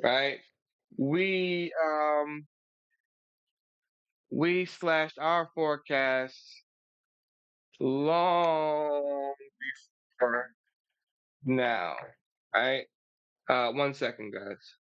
right? We um we slashed our forecasts long before now, right? 1 second, guys.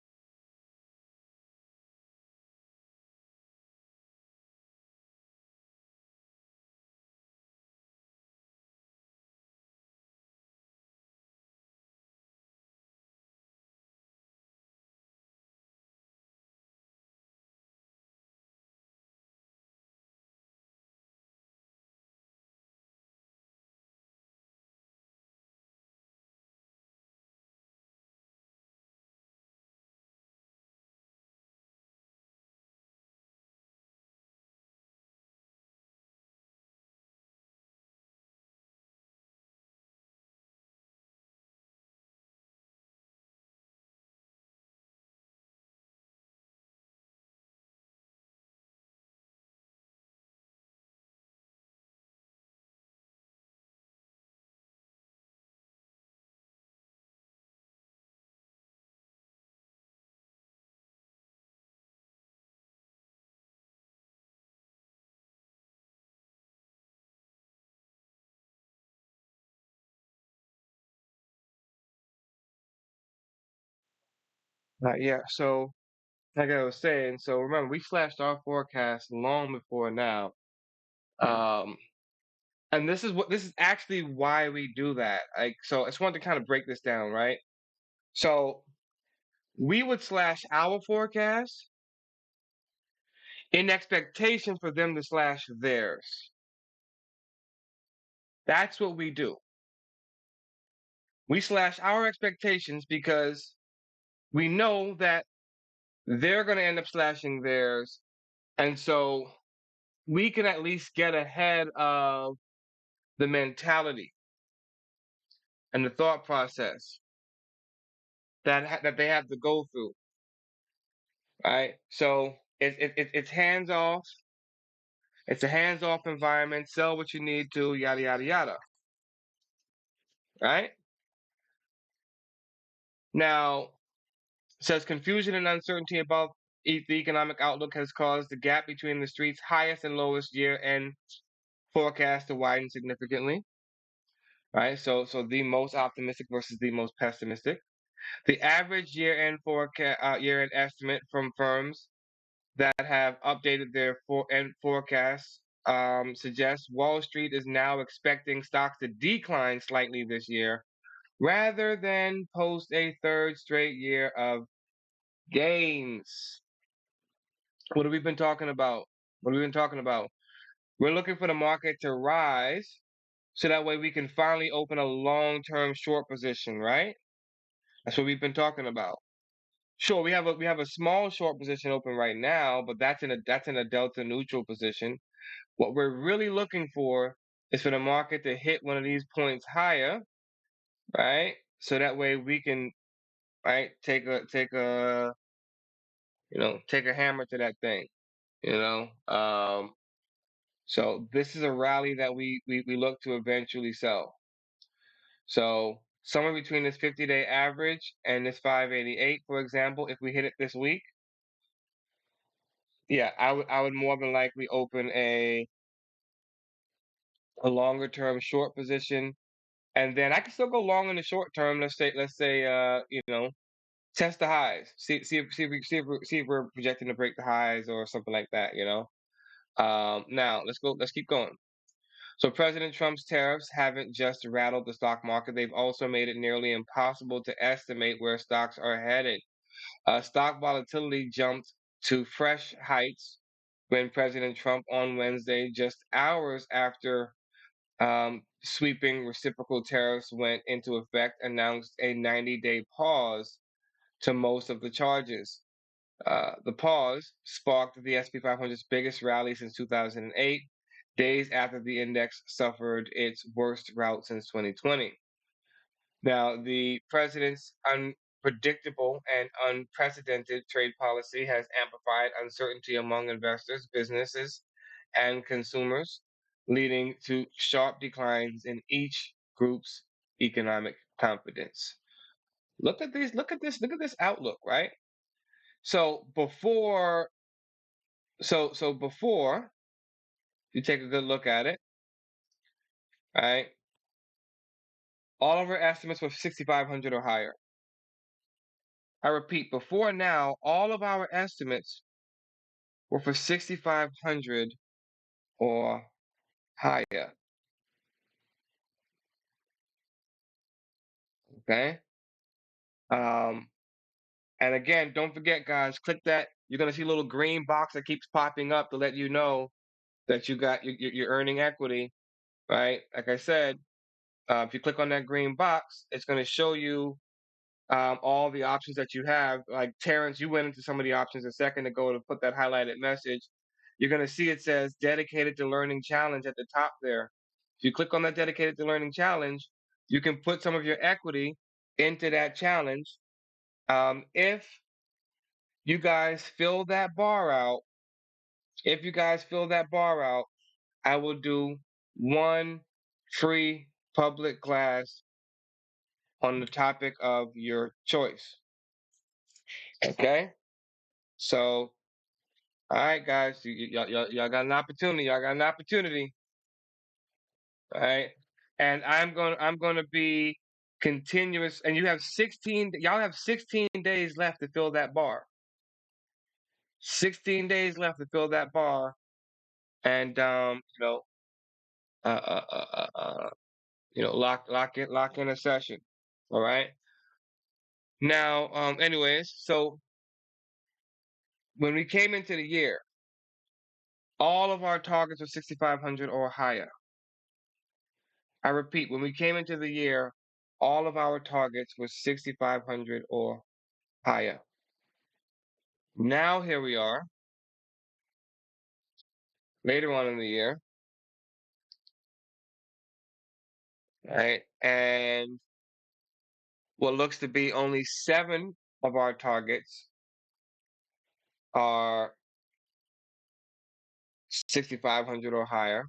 Yeah, so like I was saying, so remember we slashed our forecast long before now. Um, And this is actually why we do that. Like, so I just wanted to kind of break this down, right? So we would slash our forecast in expectation for them to slash theirs. That's what we do. We slash our expectations because we know that they're going to end up slashing theirs. And so we can at least get ahead of the mentality and the thought process that they have to go through, right? So it's hands off. It's a hands off environment. Sell what you need to, yada yada yada, right? Now, says confusion and uncertainty about the economic outlook has caused the gap between the street's highest and lowest year-end forecast to widen significantly. Right, so the most optimistic versus the most pessimistic. The average year-end forecast, year-end estimate from firms that have updated their end forecasts suggests Wall Street is now expecting stocks to decline slightly this year, rather than post a third straight year of gains. What have we been talking about? What have we been talking about? We're looking for the market to rise so that way we can finally open a long-term short position, right? That's what we've been talking about. Sure, we have a small short position open right now, but that's in a delta neutral position. What we're really looking for is for the market to hit one of these points higher, right? So that way we can, right, take a hammer to that thing, you know. So this is a rally that we look to eventually sell. So somewhere between this 50-day average and this 588, for example, if we hit it this week, yeah, I would more than likely open a longer term short position, and then I can still go long in the short term. Let's say test the highs, see if we're projecting to break the highs or something like that. Now let's keep going. So President Trump's tariffs haven't just rattled the stock market; they've also made it nearly impossible to estimate where stocks are headed. Stock volatility jumped to fresh heights when President Trump on Wednesday, just hours after sweeping reciprocal tariffs went into effect, announced a 90-day pause to most of the charges. The pause sparked the SP 500's biggest rally since 2008, days after the index suffered its worst rout since 2020. Now, the president's unpredictable and unprecedented trade policy has amplified uncertainty among investors, businesses, and consumers, leading to sharp declines in each group's economic confidence. Look at this outlook, right? So before you take a good look at it, right? All of our estimates were 6,500 or higher. I repeat, before now, all of our estimates were for 6,500 or higher. Okay. Um, and again, don't forget, guys, click that. You're gonna see a little green box that keeps popping up to let you know that you're earning equity, right? Like I said, if you click on that green box, it's gonna show you all the options that you have. Like Terrence, you went into some of the options a second ago to put that highlighted message. You're going to see it says dedicated to learning challenge at the top there. If you click on that dedicated to learning challenge, you can put some of your equity into that challenge. If you guys fill that bar out, if you guys fill that bar out, I will do one free public class on the topic of your choice. Okay? So, all right, guys, y'all got an opportunity. Y'all got an opportunity. All right, and I'm gonna be continuous. And you have 16. Y'all have 16 days left to fill that bar. 16 days left to fill that bar, and uh, uh, uh, lock in a session. All right. Now, anyways, so when we came into the year, all of our targets were 6,500 or higher. I repeat, when we came into the year, all of our targets were 6,500 or higher. Now here we are, later on in the year, right? And what looks to be only 7 of our targets are 6,500 or higher.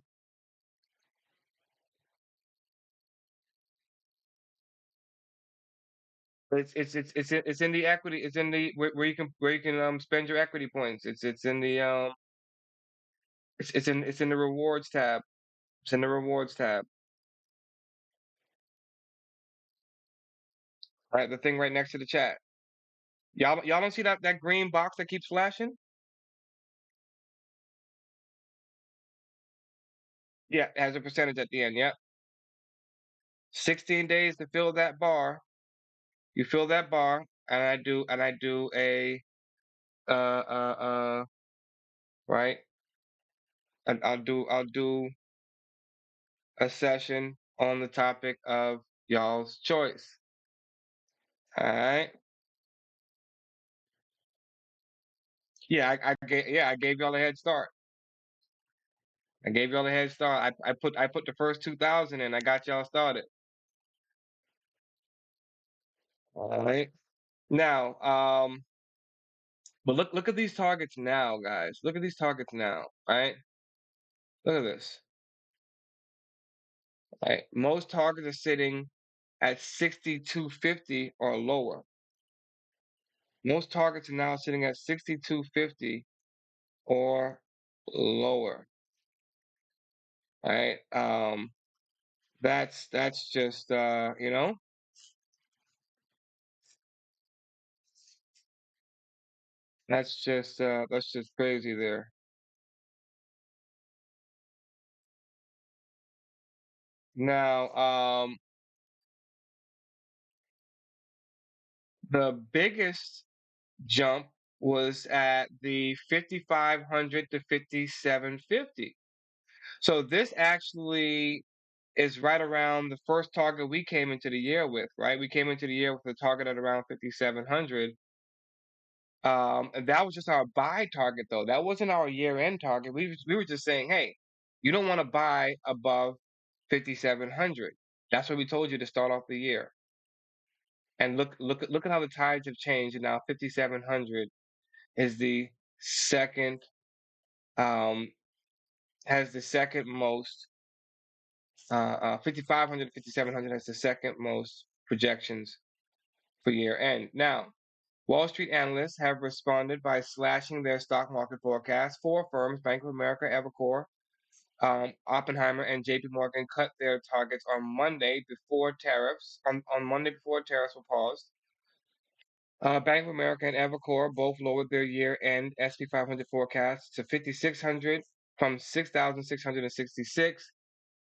It's in the equity. It's in the where you can spend your equity points. It's in the it's in the rewards tab. It's in the rewards tab. Right, the thing right next to the chat. Y'all don't see that green box that keeps flashing? Yeah, it has a percentage at the end. Yep. 16 days to fill that bar. You fill that bar, and I do a right, and I'll do a session on the topic of y'all's choice. All right. I gave y'all a head start. I gave y'all a head start. I put the first 2,000 in. I got y'all started. All right. Now, but look at these targets now, guys. Look at these targets now. Right. Look at this. Right. Most targets are sitting at 6,250 or lower. Most targets are now sitting at 6,250 or lower. Right. That's just that's just crazy there. Now, the biggest jump was at the 5,500 to 5,750. So this actually is right around the first target we came into the year with, right? We came into the year with a target at around 5,700. And that was just our buy target, though. That wasn't our year-end target. We were just saying, hey, you don't want to buy above 5,700. That's what we told you to start off the year. And look at how the tides have changed. And now 5,700 is the second um has the second most 5,500 to 5,700 has the second most projections for year end. Now, Wall Street analysts have responded by slashing their stock market forecast. 4 firms, Bank of America, Evercore, Oppenheimer, and JP Morgan, cut their targets on Monday before tariffs. On Monday before tariffs were paused. Bank of America and Evercore both lowered their year-end SP 500 forecast to 5,600 from 6,666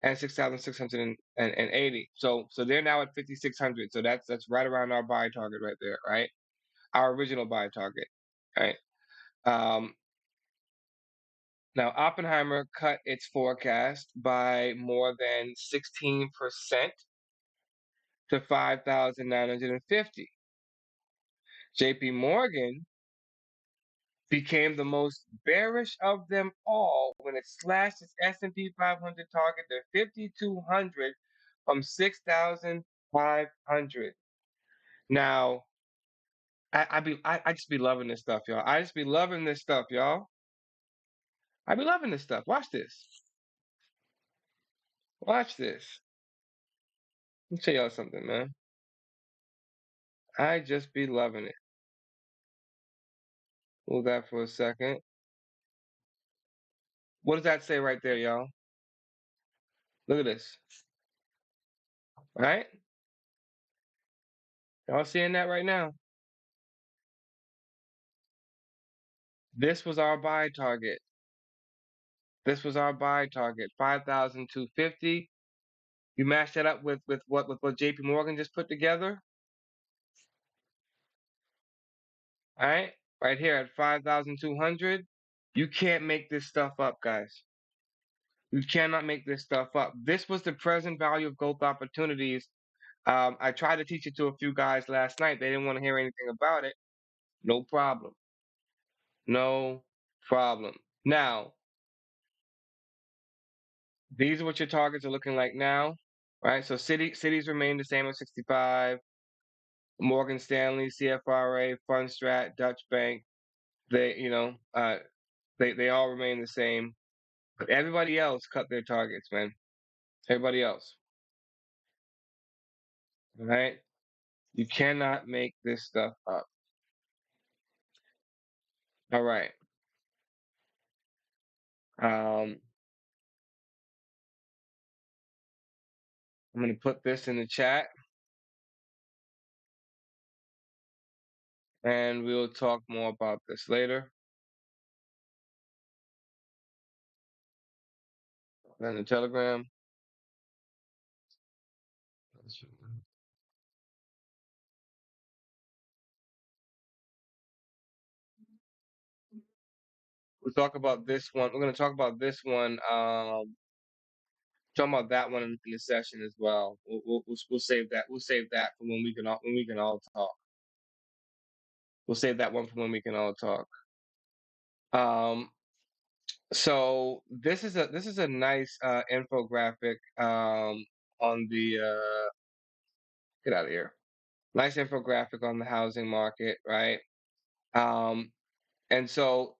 and 6,680. So they're now at 5,600. So that's right around our buy target right there, right? Our original buy target, right? Um, Now Oppenheimer cut its forecast by more than 16% to 5,950. JP Morgan became the most bearish of them all when it slashed its S&P 500 target to 5,200 from 6,500. Now, I just be loving this stuff, y'all. I just be loving this stuff, y'all. I be loving this stuff. Watch this. Watch this. Let me tell y'all something, man. I just be loving it. Hold that for a second. What does that say right there, y'all? Look at this. Right? Y'all seeing that right now? This was our buy target. This was our buy target, 5,250. You match that up with what JP Morgan just put together, all right? Right here at 5,200. You can't make this stuff up, guys. You cannot make this stuff up. This was the present value of growth opportunities. I tried to teach it to a few guys last night. They didn't want to hear anything about it. No problem. No problem. Now, these are what your targets are looking like now, right? So cities remain the same at 65. Morgan Stanley, CFRA, Fundstrat, Dutch Bank, they they all remain the same. But everybody else cut their targets, man. Everybody else, all right? You cannot make this stuff up. All right. Um, I'm gonna put this in the chat, and we'll talk more about this later. In the Telegram. We'll talk about this one. We're gonna talk about this one. Talking about that one in the session as well. We'll save that. We'll save that for when we can all talk. We'll save that one for when we can all talk. Um, so this is a nice infographic on the get out of here. Nice infographic on the housing market, right? Um, and so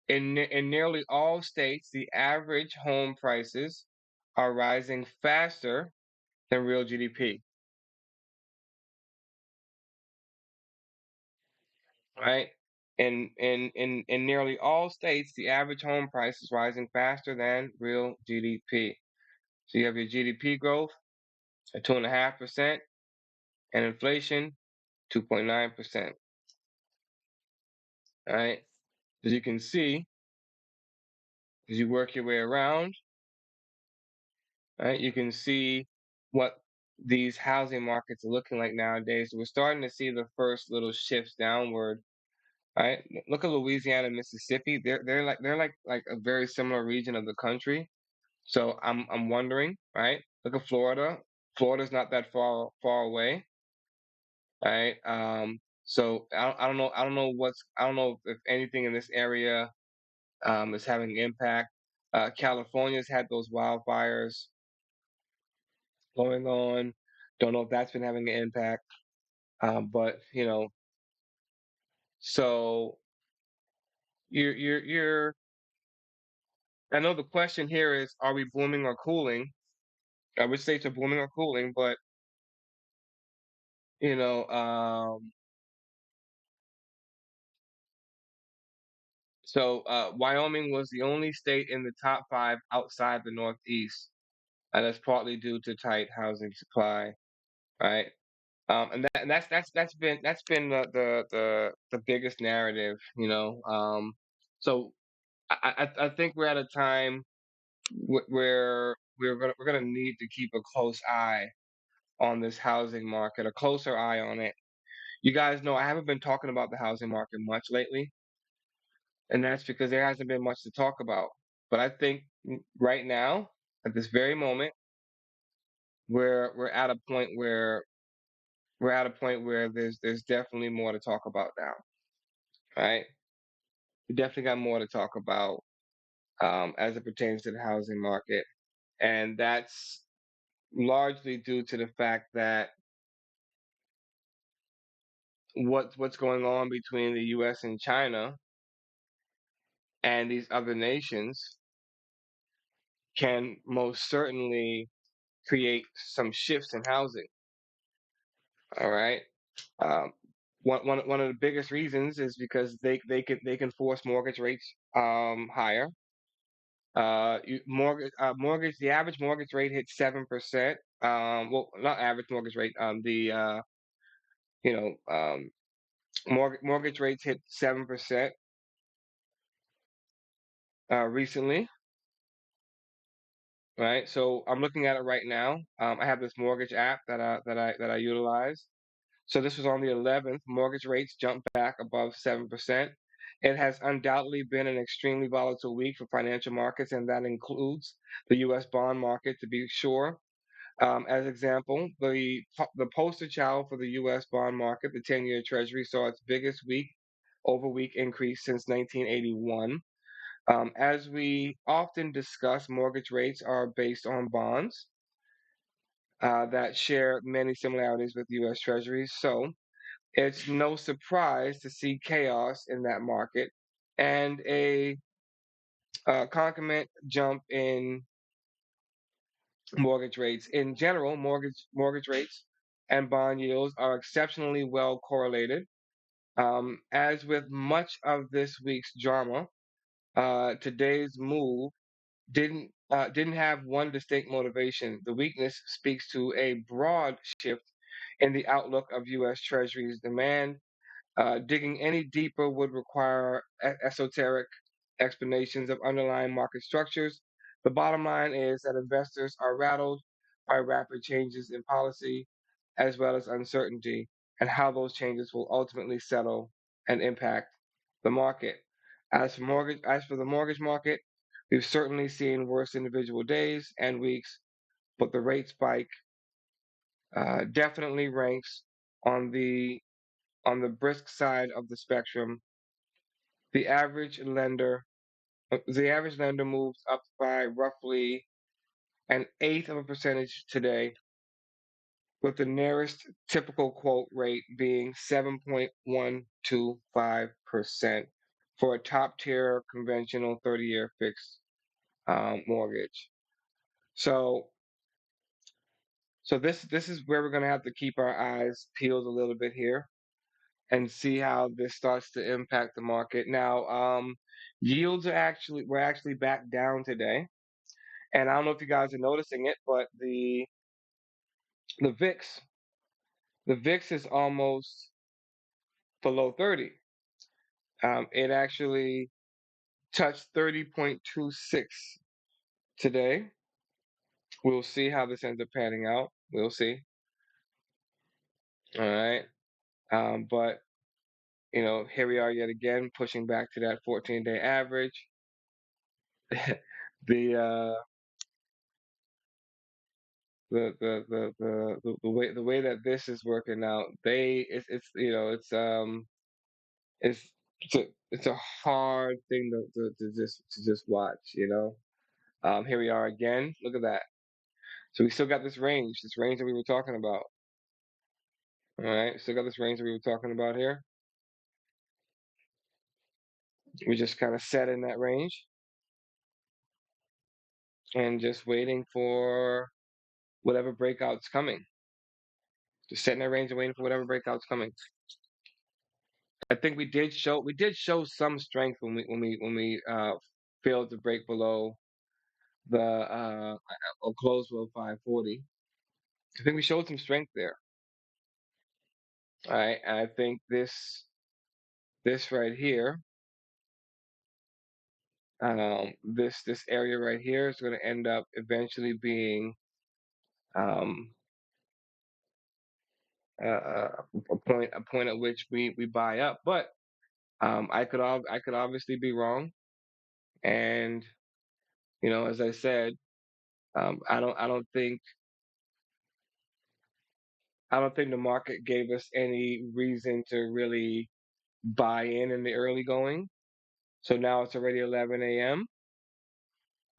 in nearly all states, the average home prices are rising faster than real GDP, right? In nearly all states, the average home price is rising faster than real GDP. So you have your GDP growth at 2.5% and inflation 2.9%. All right. As you can see, as you work your way around, right, you can see what these housing markets are looking like nowadays. We're starting to see the first little shifts downward. Right. Look at Louisiana, Mississippi. They're like a very similar region of the country. So I'm wondering, right? Look at Florida. Florida's not that far away, right? So I don't know if anything in this area is having an impact. California's had those wildfires going on. Don't know if that's been having an impact. But so you're. I know the question here is, are we booming or cooling? I would say it's a booming or cooling, but you know, so Wyoming was the only state in the top five outside the Northeast, and that's partly due to tight housing supply, right? And that's been the biggest. So I think we're at a time where we're gonna need to keep a close eye on this housing market, a closer eye on it. You guys know I haven't been talking about the housing market much lately, and that's because there hasn't been much to talk about. But I think right now, at this very moment, we're at a point where there's definitely more to talk about now, right? We definitely got more to talk about as it pertains to the housing market, and that's largely due to the fact that what's going on between the U.S. and China and these other nations can most certainly create some shifts in housing. All right. Um, one of the biggest reasons is because they can force mortgage rates higher. Mortgage the average mortgage rate hit 7%. Well, not average mortgage rate. The you know mortgage rates hit 7%. recently, right? So I'm looking at it right now. I have this mortgage app that I utilize. So this was on the 11th. Mortgage rates jumped back above 7%. It has undoubtedly been an extremely volatile week for financial markets, and that includes the U.S. bond market, to be sure. As example, the poster child for the U.S. bond market, the 10-year Treasury, saw its biggest week-over-week increase since 1981. As we often discuss, mortgage rates are based on bonds that share many similarities with U.S. Treasuries. So it's no surprise to see chaos in that market and a concomitant jump in mortgage rates. In general, mortgage rates and bond yields are exceptionally well correlated. As with much of this week's drama, today's move didn't have one distinct motivation. The weakness speaks to a broad shift in the outlook of U.S. Treasuries demand. Digging any deeper would require esoteric explanations of underlying market structures. The bottom line is that investors are rattled by rapid changes in policy as well as uncertainty and how those changes will ultimately settle and impact the market. As for the mortgage market, we've certainly seen worse individual days and weeks, but the rate spike definitely ranks on the brisk side of the spectrum. The average lender the average lender moves up by roughly an eighth of a percentage today, with the nearest typical quote rate being 7.125% for a top tier conventional 30-year fixed mortgage. So this is where we're going to have to keep our eyes peeled a little bit here and see how this starts to impact the market. Now, yields were actually back down today, and I don't know if you guys are noticing it, but the VIX the VIX is almost below 30. It actually touched 30.26 today. We'll see how this ends up panning out. We'll see. All right. But here we are yet again, pushing back to that 14-day average. the uh the way that this is working out, it's it's it's a hard thing to just watch. Here we are again. Look at that. So we still got this range that we were talking about. All right, still got this range that we were talking about here. We just kind of set in that range and just waiting for whatever breakout's coming. Just setting that range and waiting for whatever breakout's coming. I think we did show some strength when we failed to break below the or close below 540. I think we showed some strength there. All right, and I think this right here, this area right here is going to end up eventually being um, a point at which we buy up. But I could obviously be wrong, and as I said, I don't think the market gave us any reason to really buy in the early going. So now it's already 11 a.m.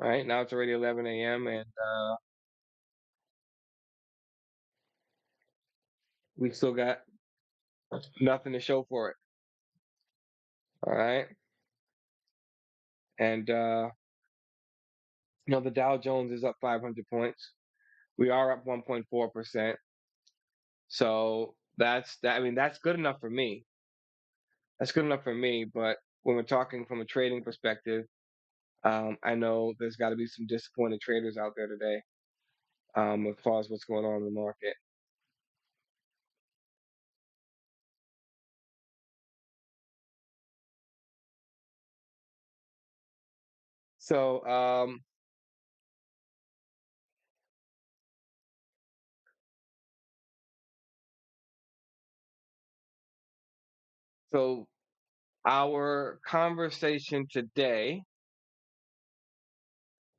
Right now it's already 11 a.m. and we still got nothing to show for it. All right, and the Dow Jones is up 500 points. We are up 1.4%. So that's that. I mean, that's good enough for me. That's good enough for me. But when we're talking from a trading perspective, I know there's got to be some disappointed traders out there today, as far as what's going on in the market. So so our conversation today,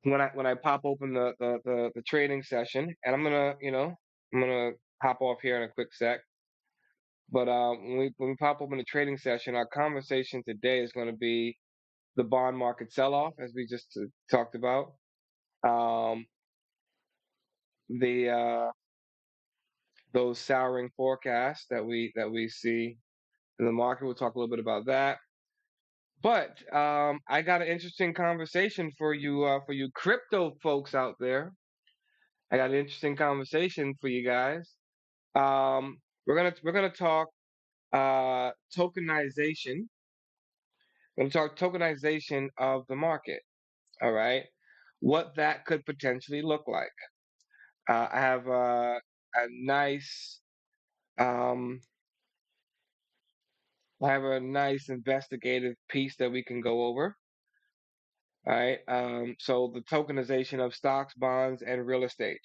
when I pop open the trading session, and I'm gonna hop off here in a quick sec. But when we pop open the trading session, our conversation today is going to be the bond market sell-off, as we just talked about. Um, the those souring forecasts that we see in the market. We'll talk a little bit about that. But I got an interesting conversation for you crypto folks out there. I got an interesting conversation for you guys. We're gonna talk tokenization. We're gonna talk tokenization of the market. All right, what that could potentially look like. I have a nice um, I have a nice investigative piece that we can go over. All right. So the tokenization of stocks, bonds, and real estate.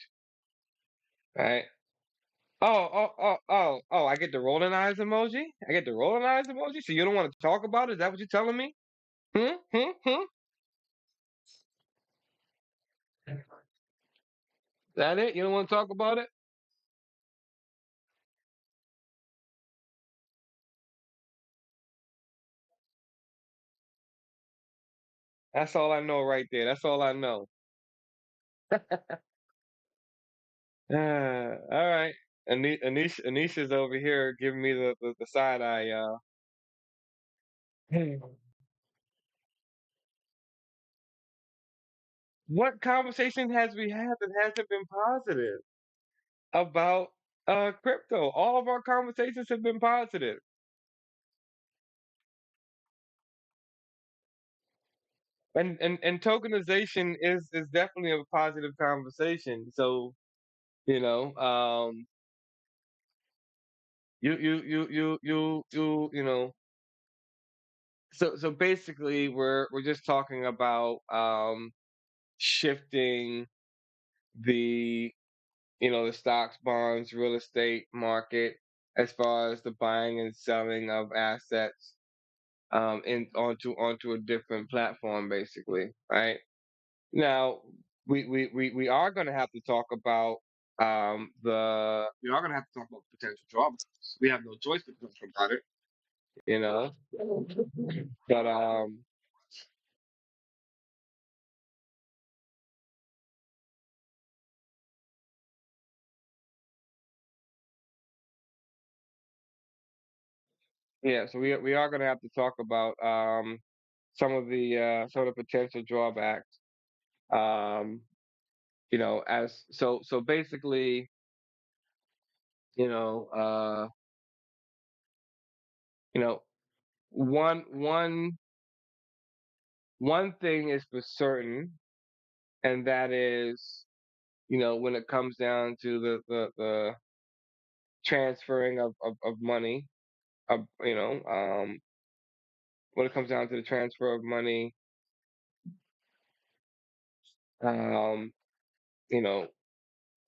All right. Oh, I get the rolling eyes emoji? I get the rolling eyes emoji? So you don't want to talk about it? Is that what you're telling me? Hmm? Hmm? Hmm? That it? You don't want to talk about it? That's all I know right there. That's all I know. All right. Anisha's over here giving me the side eye, y'all. What conversation has we had that hasn't been positive about crypto? All of our conversations have been positive. And tokenization is definitely a positive conversation. So, you know, you know, so basically we're just talking about shifting the the stocks, bonds, real estate market as far as the buying and selling of assets in onto a different platform basically, right? Now we are going to have to talk about the we are going to have to talk about potential drawbacks. We have no choice but to talk about it, you know. But yeah, so we are going to have to talk about some of the potential drawbacks. Um, as so basically, you know, uh, you know, one one one thing is for certain, and that is, when it comes down to the transferring of money, when it comes down to the transfer of money, um, you know,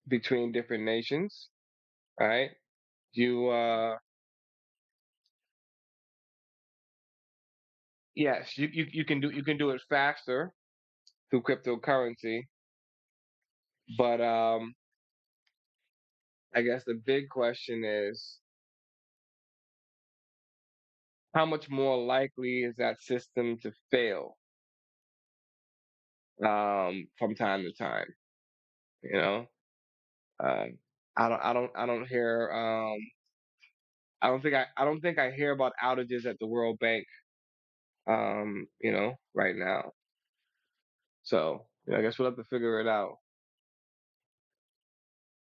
between different nations, right? You, yes, you can do it faster through cryptocurrency, but I guess the big question is how much more likely is that system to fail from time to time? You know, uh, I don't hear I don't think I hear about outages at the World Bank right now. So I guess we'll have to figure it out.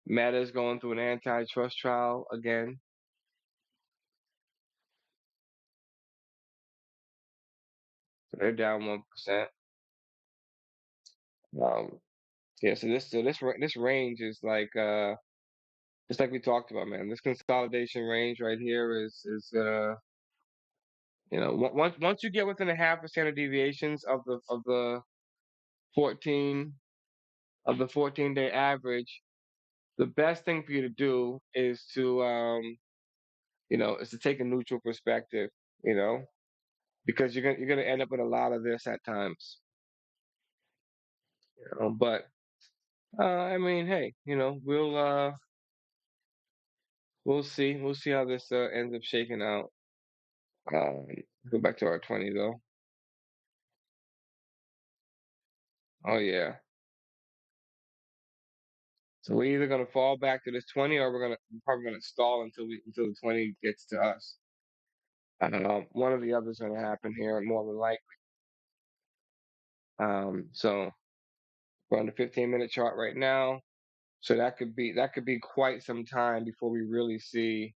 Meta is going through an antitrust trial again. So they're down 1%. Um, yeah, so this range is like just like we talked about, man. This consolidation range right here is once you get within a half a standard deviations of the 14 of the 14-day average, the best thing for you to do is to is to take a neutral perspective, you know, because you're gonna end up with a lot of this at times. But I mean, hey, we'll see how this ends up shaking out. Um, go back to our 20 though. Oh yeah. So we're either gonna fall back to this 20, or we're probably gonna stall until the 20 gets to us. One or the other is gonna happen here, more than likely. So we're on the 15-minute chart right now. So that could be quite some time before we really see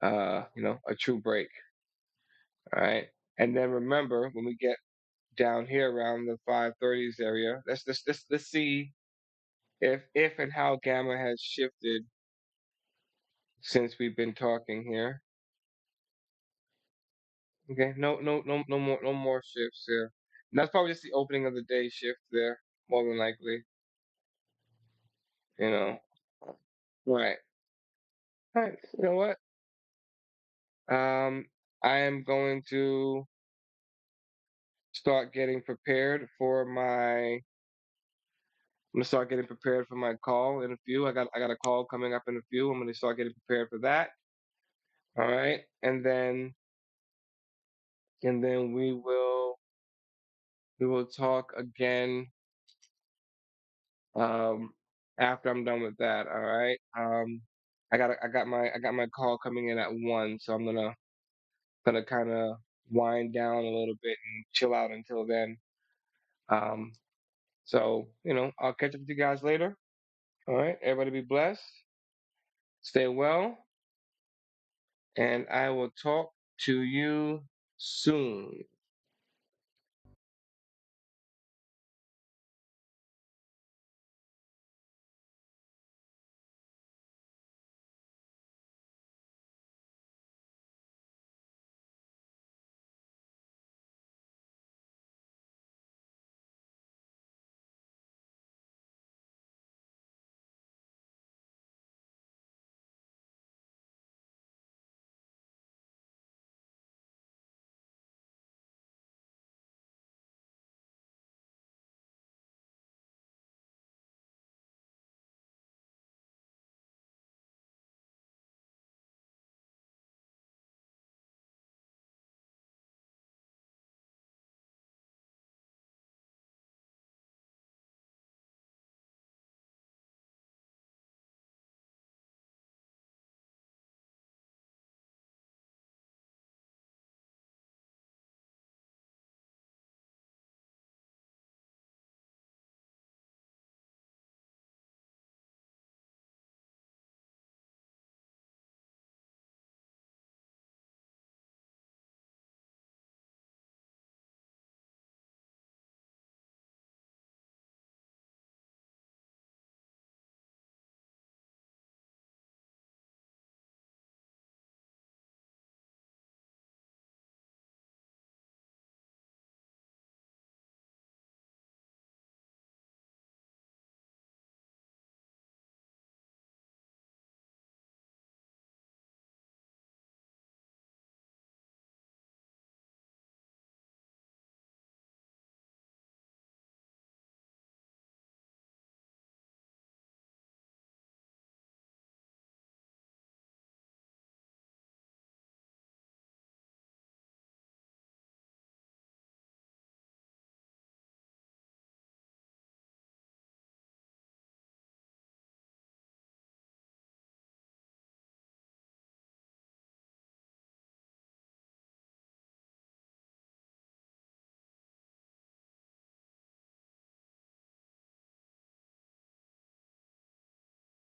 a true break. All right. And then remember, when we get down here around the 530s area, let's see if and how gamma has shifted since we've been talking here. Okay, no more shifts here. And that's probably just the opening of the day shift there, more than likely. You know, right? Right. You know what? I am going to start getting prepared for my. I'm gonna start getting prepared for my call in a few. I got a call coming up in a few. I'm gonna start getting prepared for that. All right, and then we will talk again um after I'm done with that. All right. I got my call coming in at 1, so I'm gonna kind of wind down a little bit and chill out until then. Um, so I'll catch up with you guys later. All right. Everybody be blessed. Stay well, and I will talk to you soon.